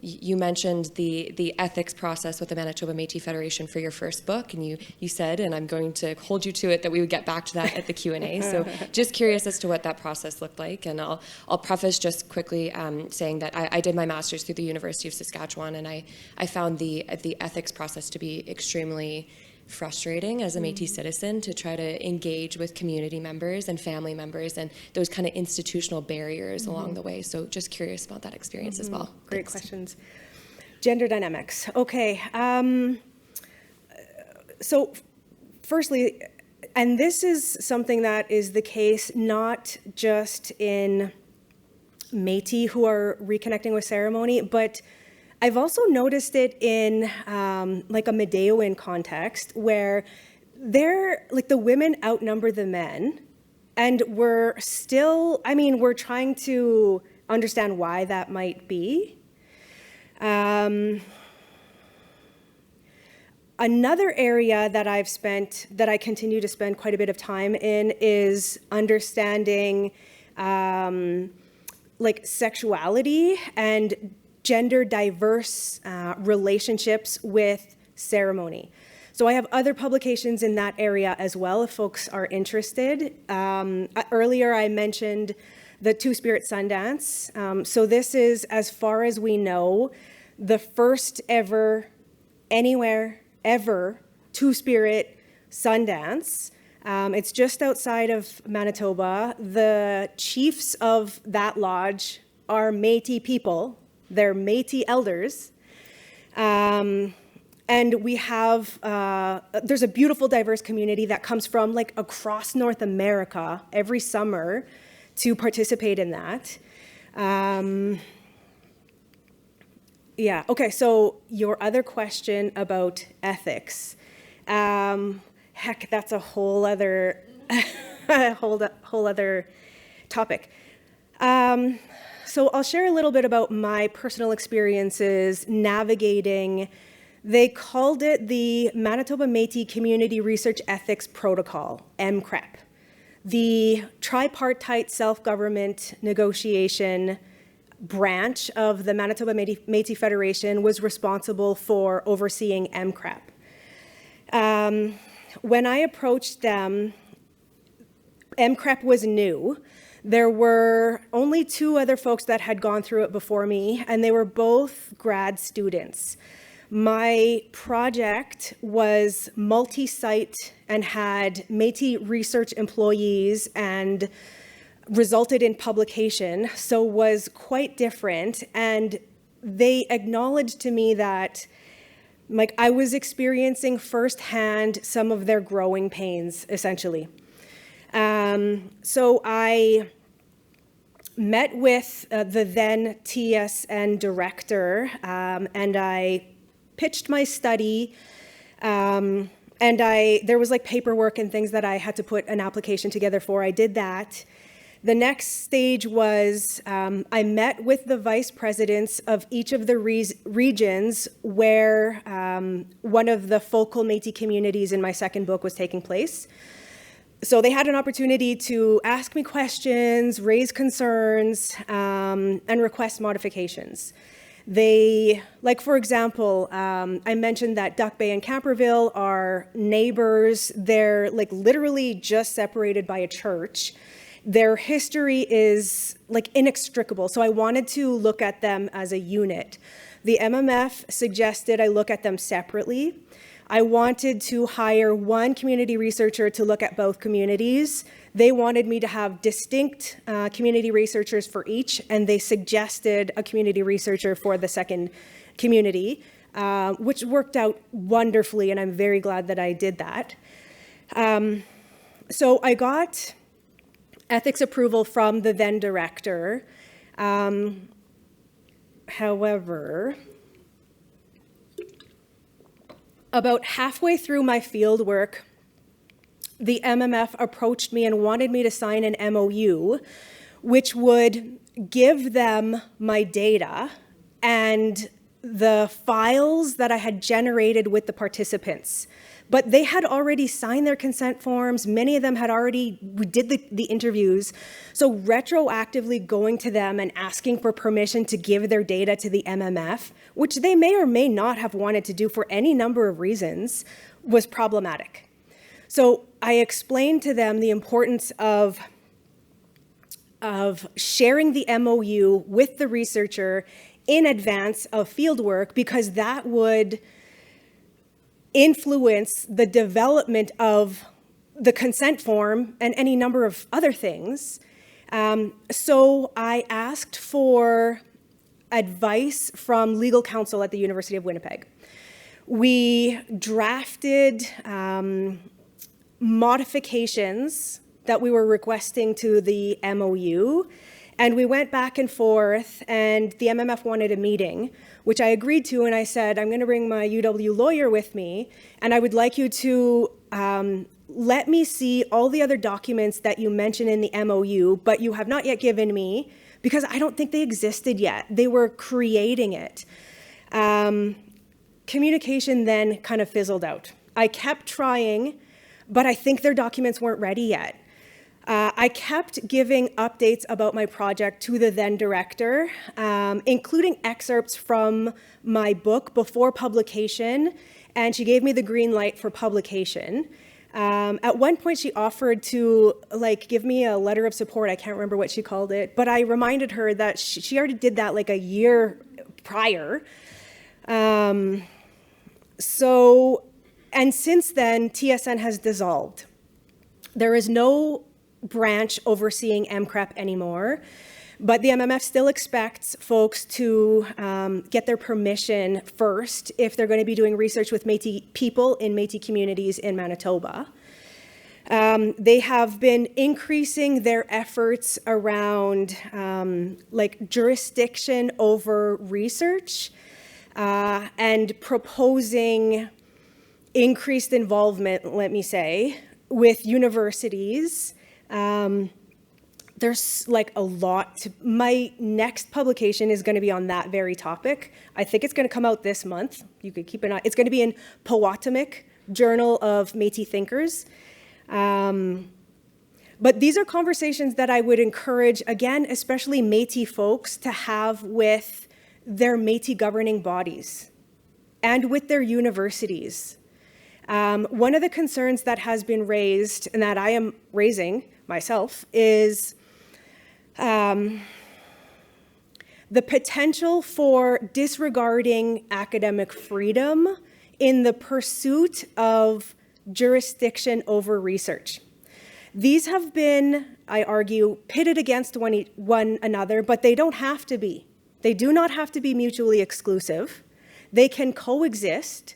you mentioned the ethics process with the Manitoba Métis Federation for your first book, and you said, and I'm going to hold you to it, that we would get back to that at the Q&A. So just curious as to what that process looked like. And I'll preface just quickly saying that I did my master's through the University of Saskatchewan, and I found the ethics process to be extremely frustrating as a Métis citizen, to try to engage with community members and family members and those kind of institutional barriers along the way. So just curious about that experience as well. Great questions. Gender dynamics. Okay. So firstly, and this is something that is the case not just in Métis who are reconnecting with ceremony, but I've also noticed it in like a Midewiwin context, where the women outnumber the men, and we're trying to understand why that might be. Another area that I continue to spend quite a bit of time in is understanding sexuality and gender diverse relationships with ceremony. So I have other publications in that area as well, if folks are interested. Earlier I mentioned the Two-Spirit Sundance. So this is, as far as we know, the first ever, anywhere, ever, Two-Spirit Sundance. It's just outside of Manitoba. The chiefs of that lodge are Métis people. They're Métis elders. And we have, there's a beautiful diverse community that comes from like across North America every summer to participate in that. Yeah, okay, so your other question about ethics. Heck, that's a whole other, whole other topic. So I'll share a little bit about my personal experiences navigating. They called it the Manitoba Métis Community Research Ethics Protocol, MCREP. The tripartite self-government negotiation branch of the Manitoba Métis Federation was responsible for overseeing MCREP. When I approached them, MCREP was new. There were only 2 other folks that had gone through it before me, and they were both grad students. My project was multi-site and had Métis research employees and resulted in publication, so was quite different. And they acknowledged to me that like I was experiencing firsthand some of their growing pains, essentially. So I met with the then TSN director, and I pitched my study, and there was like paperwork and things that I had to put an application together for. I did that. The next stage was I met with the vice presidents of each of the regions where one of the focal Métis communities in my second book was taking place. So they had an opportunity to ask me questions, raise concerns, and request modifications. They, like for example, I mentioned that Duck Bay and Camperville are neighbors. They're like literally just separated by a church. Their history is like inextricable, so I wanted to look at them as a unit. The MMF suggested I look at them separately. I wanted to hire one community researcher to look at both communities. They wanted me to have distinct community researchers for each, and they suggested a community researcher for the second community, which worked out wonderfully, and I'm very glad that I did that. So I got ethics approval from the then director. However, about halfway through my field work, the MMF approached me and wanted me to sign an MOU, which would give them my data and the files that I had generated with the participants. But they had already signed their consent forms. Many of them had already, we did the interviews. So retroactively going to them and asking for permission to give their data to the MMF, which they may or may not have wanted to do for any number of reasons, was problematic. So I explained to them the importance of sharing the MOU with the researcher in advance of fieldwork, because that would influence the development of the consent form and any number of other things. So I asked for advice from legal counsel at the University of Winnipeg. We drafted modifications that we were requesting to the MOU, and we went back and forth, and the MMF wanted a meeting, which I agreed to, and I said, I'm going to bring my UW lawyer with me, and I would like you to let me see all the other documents that you mention in the MOU, but you have not yet given me, because I don't think they existed yet. They were creating it. Communication then kind of fizzled out. I kept trying, but I think their documents weren't ready yet. I kept giving updates about my project to the then director, including excerpts from my book before publication, and she gave me the green light for publication. At one point, she offered to give me a letter of support. I can't remember what she called it, but I reminded her that she already did that like a year prior. And since then, TSN has dissolved. There is no branch overseeing MCREP anymore, but the MMF still expects folks to get their permission first if they're going to be doing research with Métis people in Métis communities in Manitoba. They have been increasing their efforts around jurisdiction over research and proposing increased involvement, let me say, with universities. There's a lot my next publication is going to be on that very topic. I think it's going to come out this month. You could keep an eye. It's going to be in Powatomic, Journal of Métis Thinkers. But these are conversations that I would encourage, again, especially Métis folks, to have with their Métis governing bodies and with their universities. One of the concerns that has been raised, and that I am raising myself, is the potential for disregarding academic freedom in the pursuit of jurisdiction over research. These have been, I argue, pitted against one another, but they don't have to be. They do not have to be mutually exclusive. They can coexist.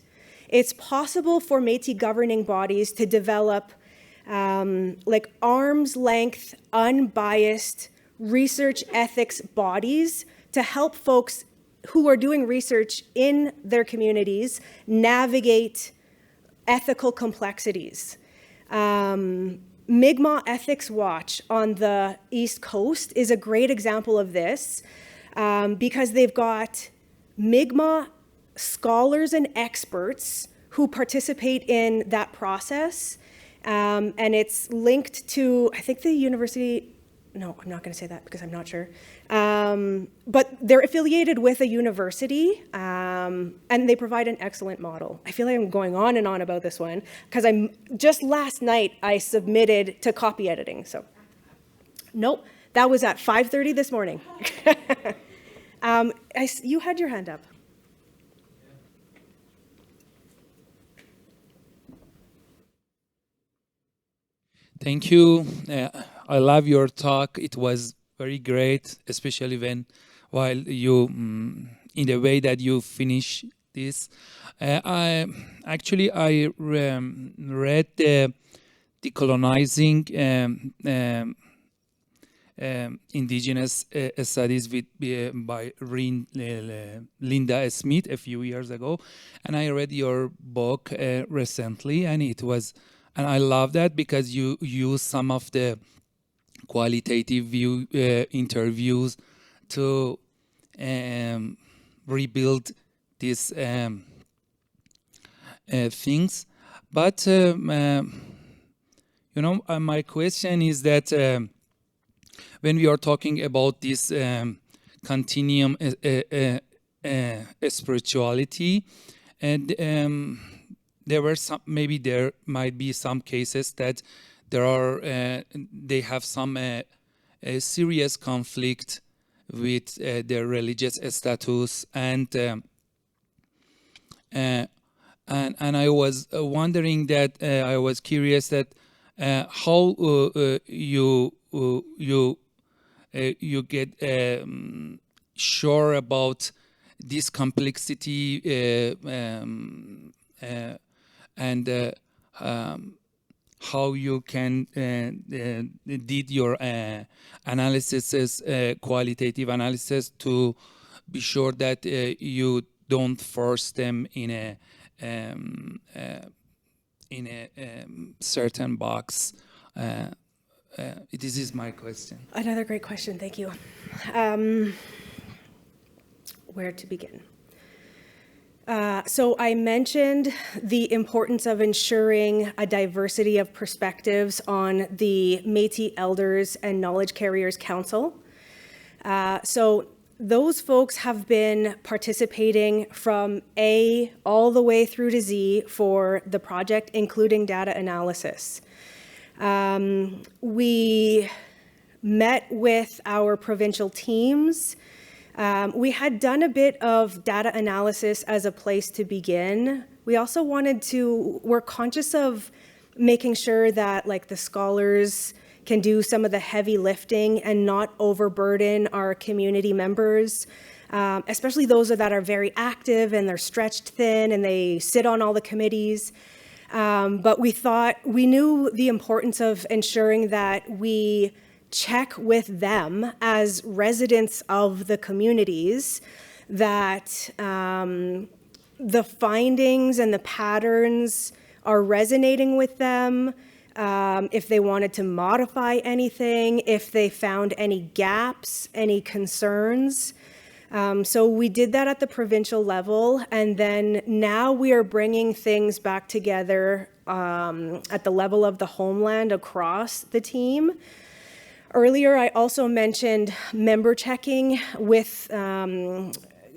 It's possible for Métis governing bodies to develop arm's length, unbiased research ethics bodies to help folks who are doing research in their communities navigate ethical complexities. Mi'kmaq Ethics Watch on the East Coast is a great example of this because they've got Mi'kmaq scholars and experts who participate in that process. And it's linked to, I think, the university. No, I'm not going to say that because I'm not sure. But they're affiliated with a university, and they provide an excellent model. I feel like I'm going on and on about this one because just last night I submitted to copy editing. So, nope, that was at 5:30 this morning. You had your hand up. Thank you. I love your talk. It was very great, especially while you, in the way that you finish this. I read the Decolonizing Indigenous Studies by Linda Smith a few years ago, and I read your book recently, and I love that because you use some of the qualitative interviews to rebuild these things. But my question is that when we are talking about this continuum spirituality, and there might be some cases that they have some serious conflict with their religious status, and I was wondering that I was curious that how you get sure about this complexity and how you can did your analysis, qualitative analysis, to be sure that you don't force them in a certain box. This is my question. Another great question, thank you. Where to begin? So I mentioned the importance of ensuring a diversity of perspectives on the Métis Elders and Knowledge Carriers Council. So those folks have been participating from A all the way through to Z for the project, including data analysis. We met with our provincial teams. We had done a bit of data analysis as a place to begin. We also we're conscious of making sure that like the scholars can do some of the heavy lifting and not overburden our community members, especially those that are very active and they're stretched thin and they sit on all the committees. But we knew the importance of ensuring that we check with them as residents of the communities that the findings and the patterns are resonating with them, if they wanted to modify anything, if they found any gaps, any concerns. So we did that at the provincial level, and then now we are bringing things back together at the level of the homeland across the team. Earlier, I also mentioned member checking with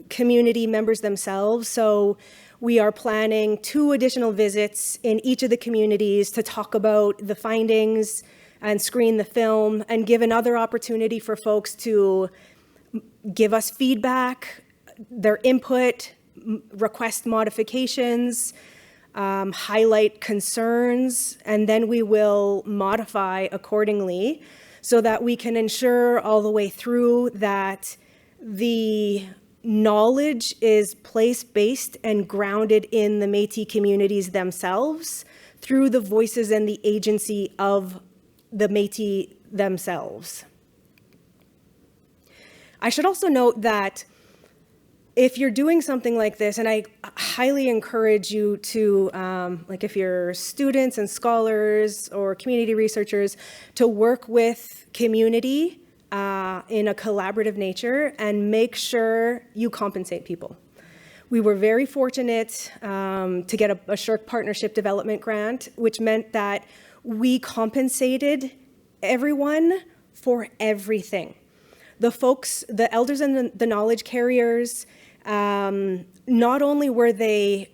community members themselves. So we are planning 2 additional visits in each of the communities to talk about the findings and screen the film and give another opportunity for folks to give us feedback, their input, request modifications, highlight concerns, and then we will modify accordingly so that we can ensure all the way through that the knowledge is place-based and grounded in the Métis communities themselves through the voices and the agency of the Métis themselves. I should also note that if you're doing something like this, and I highly encourage you to, like if you're students and scholars or community researchers, to work with community in a collaborative nature and make sure you compensate people. We were very fortunate to get a SSHRC Partnership Development Grant, which meant that we compensated everyone for everything. The folks, the elders and the knowledge carriers, not only were they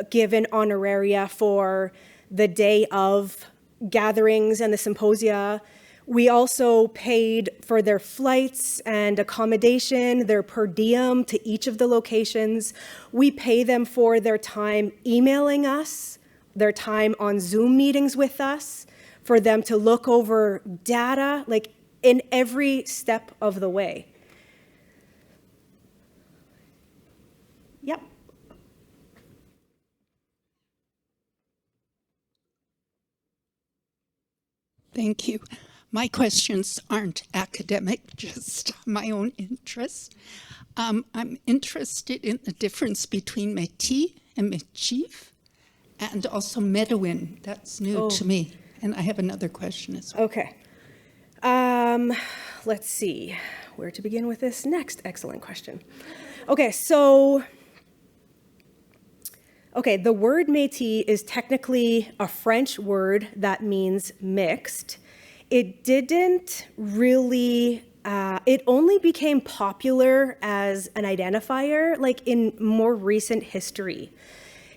given honoraria for the day of gatherings and the symposia, we also paid for their flights and accommodation, their per diem to each of the locations. We pay them for their time emailing us, their time on Zoom meetings with us, for them to look over data, like in every step of the way. Yep. Thank you. My questions aren't academic, just my own interest. I'm interested in the difference between Métis and Métis, and also Midewiwin. That's new to me. And I have another question as well. Okay. Let's see where to begin with this next excellent question. Okay, so, the word Métis is technically a French word that means mixed. It didn't really, it only became popular as an identifier, like in more recent history.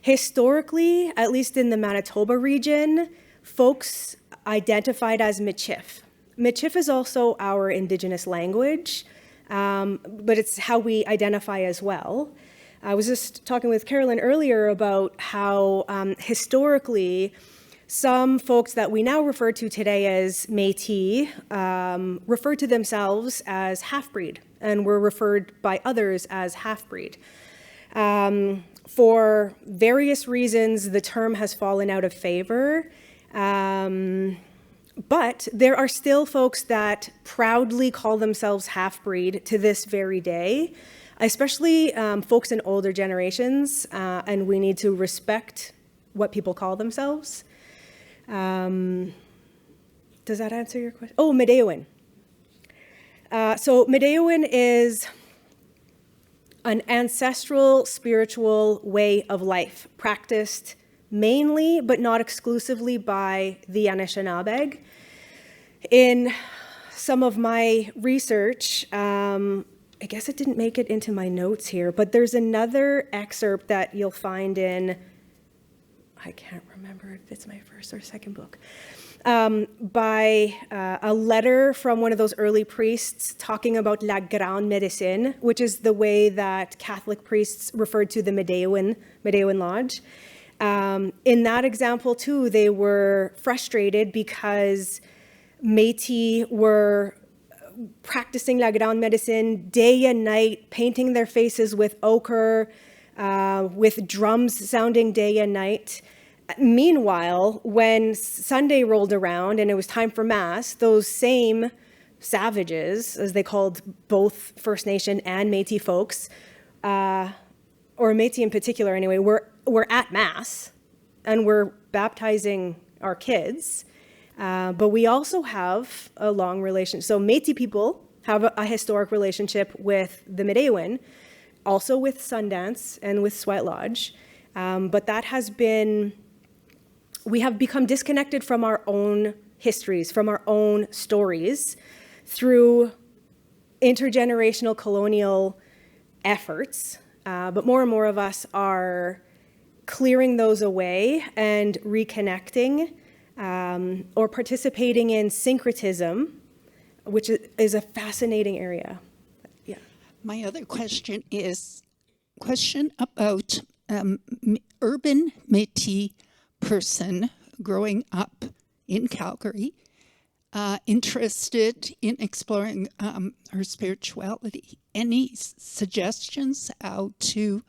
Historically, at least in the Manitoba region, folks identified as Michif. Michif is also our Indigenous language, but it's how we identify as well. I was just talking with Carolyn earlier about how historically, some folks that we now refer to today as Métis refer to themselves as half-breed and were referred by others as half-breed. For various reasons, the term has fallen out of favor. But there are still folks that proudly call themselves half-breed to this very day, especially folks in older generations, and we need to respect what people call themselves. Does that answer your question? Oh, Midewiwin. So Midewiwin is an ancestral spiritual way of life practiced mainly but not exclusively by the Anishinaabe. In some of my research, I guess it didn't make it into my notes here, but there's another excerpt that you'll find in, I can't remember if it's my first or second book, by a letter from one of those early priests talking about la grande médecine, which is the way that Catholic priests referred to the Midewiwin Lodge. In that example too, they were frustrated because Métis were practicing la grande médecine day and night, painting their faces with ochre, with drums sounding day and night. Meanwhile, when Sunday rolled around and it was time for Mass, those same savages, as they called both First Nation and Métis folks, or Métis in particular anyway, were at Mass and were baptizing our kids. But we also have a long relationship. So Métis people have a historic relationship with the Midewiwin, also with Sundance and with Sweat Lodge. But that has been, we have become disconnected from our own histories, from our own stories through intergenerational colonial efforts. But more and more of us are clearing those away and reconnecting, or participating in syncretism, which is a fascinating area. Yeah. My other question is about urban Métis person growing up in Calgary, interested in exploring her spirituality. Any suggestions how to,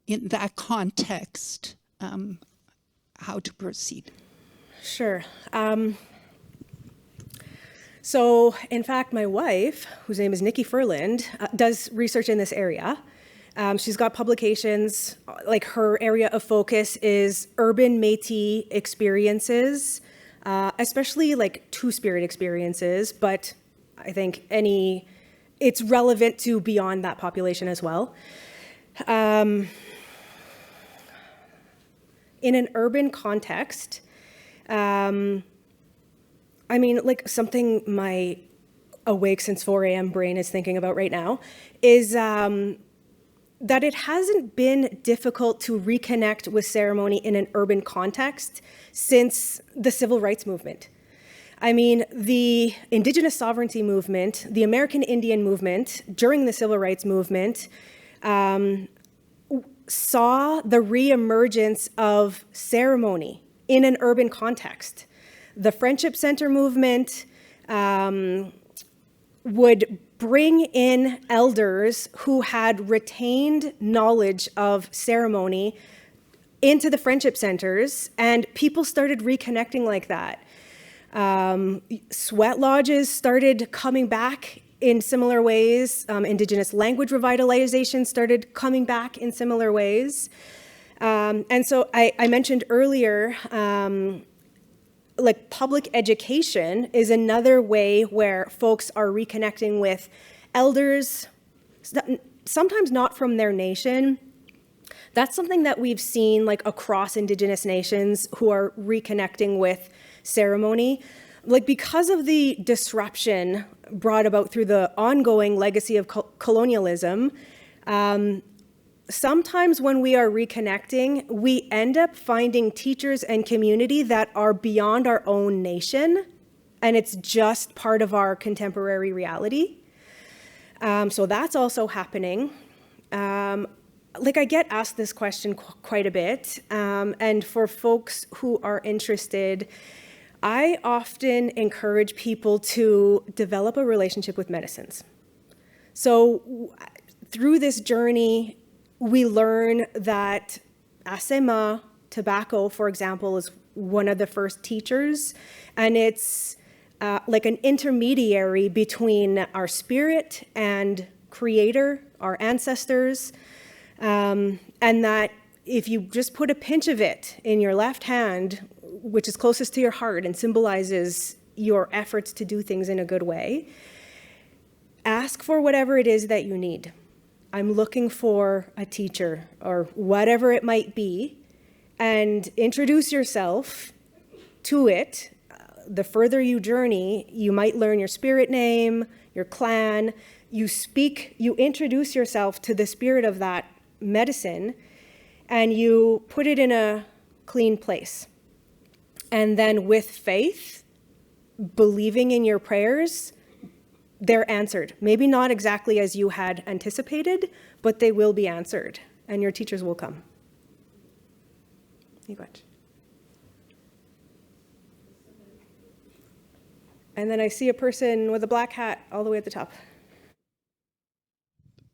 in that context, how to proceed? Sure. So, in fact, my wife, whose name is Nikki Furland, does research in this area. She's got publications, like her area of focus is urban Métis experiences, especially like two-spirit experiences, but I think it's relevant to beyond that population as well. In an urban context, I mean, like something my awake since 4 a.m. brain is thinking about right now is that it hasn't been difficult to reconnect with ceremony in an urban context since the civil rights movement. I mean, the Indigenous sovereignty movement, the American Indian movement during the civil rights movement saw the reemergence of ceremony in an urban context. The Friendship Center movement would bring in elders who had retained knowledge of ceremony into the friendship centers, and people started reconnecting like that. Sweat lodges started coming back in similar ways. Indigenous language revitalization started coming back in similar ways. And so I mentioned earlier, like public education is another way where folks are reconnecting with elders, sometimes not from their nation. That's something that we've seen like across Indigenous nations who are reconnecting with ceremony. Like because of the disruption brought about through the ongoing legacy of colonialism, sometimes when we are reconnecting, we end up finding teachers and community that are beyond our own nation, and it's just part of our contemporary reality. So that's also happening. Like I get asked this question quite a bit, and for folks who are interested, I often encourage people to develop a relationship with medicines. So through this journey, we learn that asema, tobacco, for example, is one of the first teachers, and it's like an intermediary between our spirit and creator, our ancestors, and that if you just put a pinch of it in your left hand, which is closest to your heart and symbolizes your efforts to do things in a good way, ask for whatever it is that you need. I'm looking for a teacher or whatever it might be, and introduce yourself to it. The further you journey, you might learn your spirit name, your clan. You introduce yourself to the spirit of that medicine, and you put it in a clean place. And then with faith, believing in your prayers, they're answered. Maybe not exactly as you had anticipated, but they will be answered, and your teachers will come. You got. And then I see a person with a black hat all the way at the top.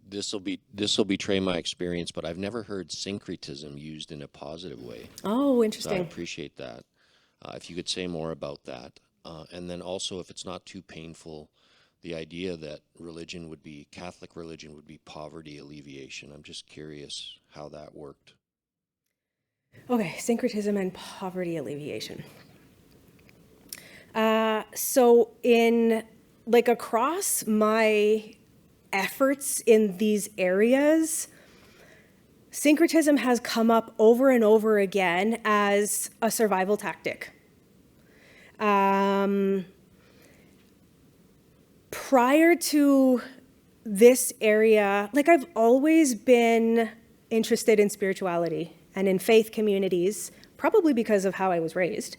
This will betray my experience, but I've never heard syncretism used in a positive way. Oh, So interesting. I appreciate that. If you could say more about that. And then also, if it's not too painful, the idea that Catholic religion would be poverty alleviation. I'm just curious how that worked. Okay, syncretism and poverty alleviation. So across my efforts in these areas, syncretism has come up over and over again as a survival tactic. Prior to this area, I've always been interested in spirituality and in faith communities, probably because of how I was raised.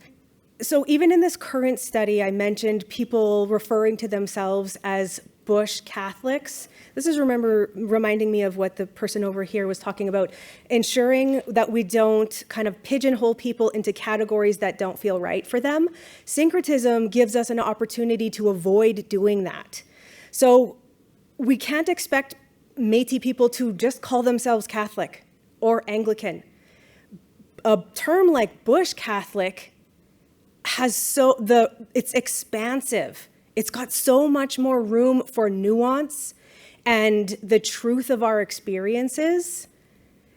So even in this current study, I mentioned people referring to themselves as Bush Catholics. This is reminding me of what the person over here was talking about, ensuring that we don't kind of pigeonhole people into categories that don't feel right for them. Syncretism gives us an opportunity to avoid doing that. So we can't expect Métis people to just call themselves Catholic or Anglican. A term like Bush Catholic it's expansive. It's got so much more room for nuance and the truth of our experiences.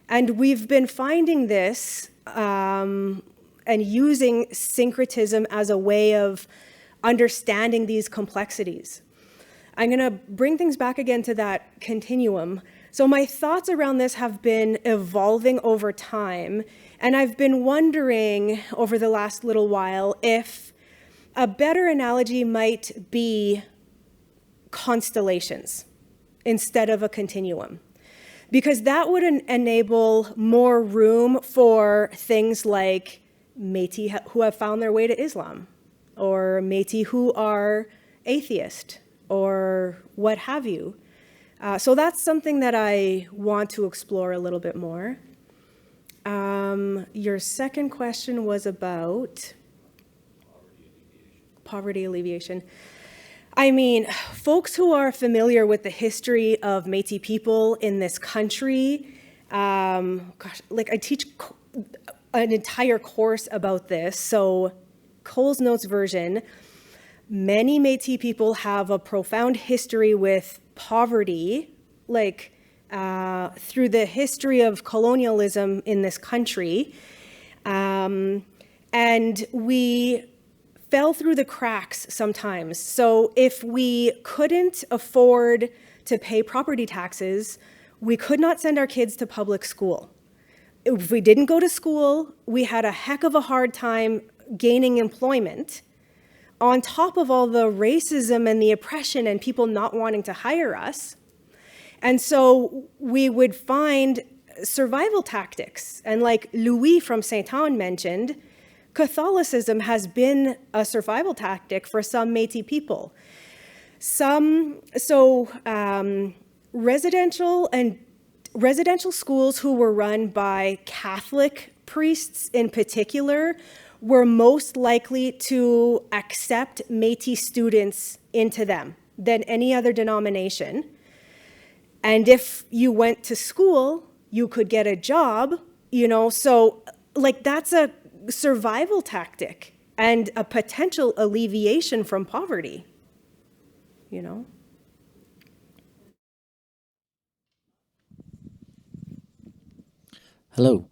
And we've been finding this and using syncretism as a way of understanding these complexities. I'm going to bring things back again to that continuum. So my thoughts around this have been evolving over time, and I've been wondering over the last little while if a better analogy might be constellations instead of a continuum, because that would enable more room for things like Métis who have found their way to Islam, or Métis who are atheist, or what have you. So that's something that I want to explore a little bit more. Your second question was about poverty alleviation. I mean, folks who are familiar with the history of Métis people in this country, I teach an entire course about this. So Cole's Notes version, many Métis people have a profound history with poverty, through the history of colonialism in this country. And we fell through the cracks sometimes. So if we couldn't afford to pay property taxes, we could not send our kids to public school. If we didn't go to school, we had a heck of a hard time gaining employment, on top of all the racism and the oppression and people not wanting to hire us. And so we would find survival tactics. And like Louis from Saint-Anne mentioned, Catholicism has been a survival tactic for some Métis people. Residential schools who were run by Catholic priests in particular were most likely to accept Métis students into them than any other denomination. And if you went to school, you could get a job, so that's a survival tactic and a potential alleviation from poverty, Hello.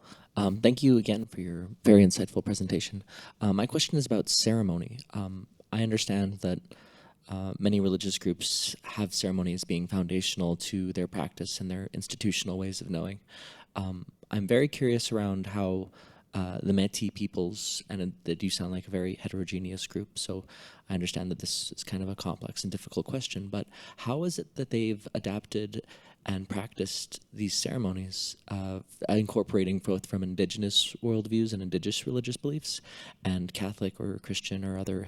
Thank you again for your very insightful presentation. My question is about ceremony. I understand that many religious groups have ceremonies being foundational to their practice and their institutional ways of knowing. I'm very curious around how the Métis peoples, and they do sound like a very heterogeneous group, so I understand that this is kind of a complex and difficult question, but how is it that they've adapted and practiced these ceremonies, incorporating both from indigenous worldviews and indigenous religious beliefs, and Catholic or Christian or other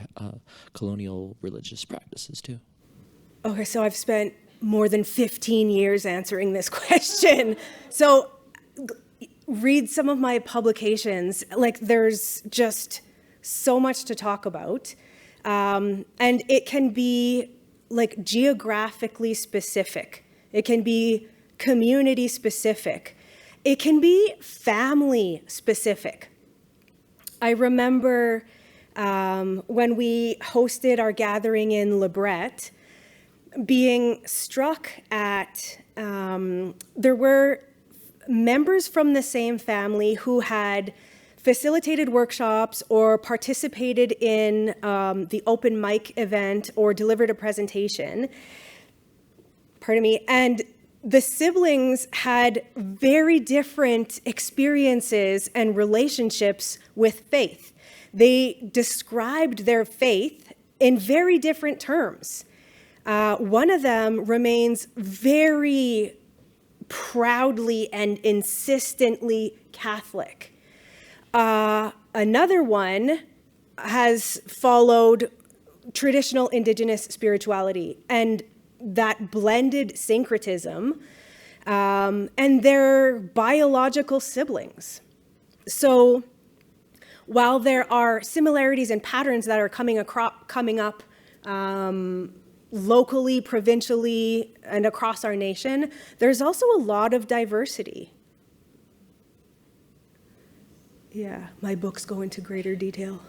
colonial religious practices too? Okay, so I've spent more than 15 years answering this question. So read some of my publications. Like, there's just so much to talk about. And it can be like geographically specific. It can be community specific. It can be family specific. I remember when we hosted our gathering in Lebret, being struck at, there were members from the same family who had facilitated workshops or participated in the open mic event or delivered a presentation. Pardon me. And the siblings had very different experiences and relationships with faith. They described their faith in very different terms. One of them remains very proudly and insistently Catholic. Another one has followed traditional Indigenous spirituality and that blended syncretism, and they're biological siblings. So while there are similarities and patterns that are coming up locally, provincially, and across our nation, there's also a lot of diversity. Yeah, my books go into greater detail.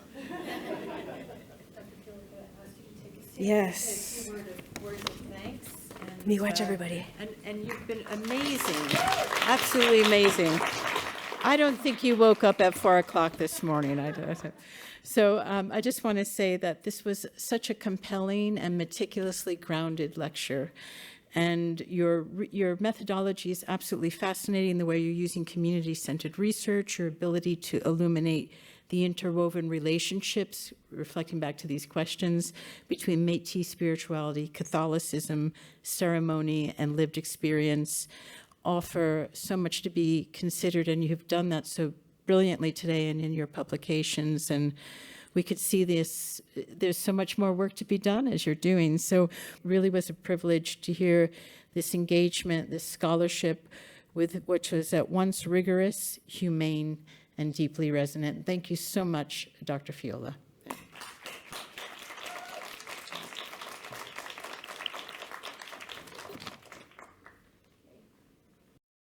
Yes. Words of thanks. Miigwech, everybody. And you've been amazing, absolutely amazing. I don't think you woke up at 4 o'clock this morning. So I just want to say that this was such a compelling and meticulously grounded lecture. And your methodology is absolutely fascinating, the way you're using community-centered research, your ability to illuminate the interwoven relationships, reflecting back to these questions, between Métis spirituality, Catholicism, ceremony, and lived experience, offer so much to be considered, and you have done that so brilliantly today and in your publications. And we could see this, there's so much more work to be done as you're doing. So really was a privilege to hear this engagement, this scholarship, which was at once rigorous, humane, and deeply resonant. Thank you so much, Dr. Fiola.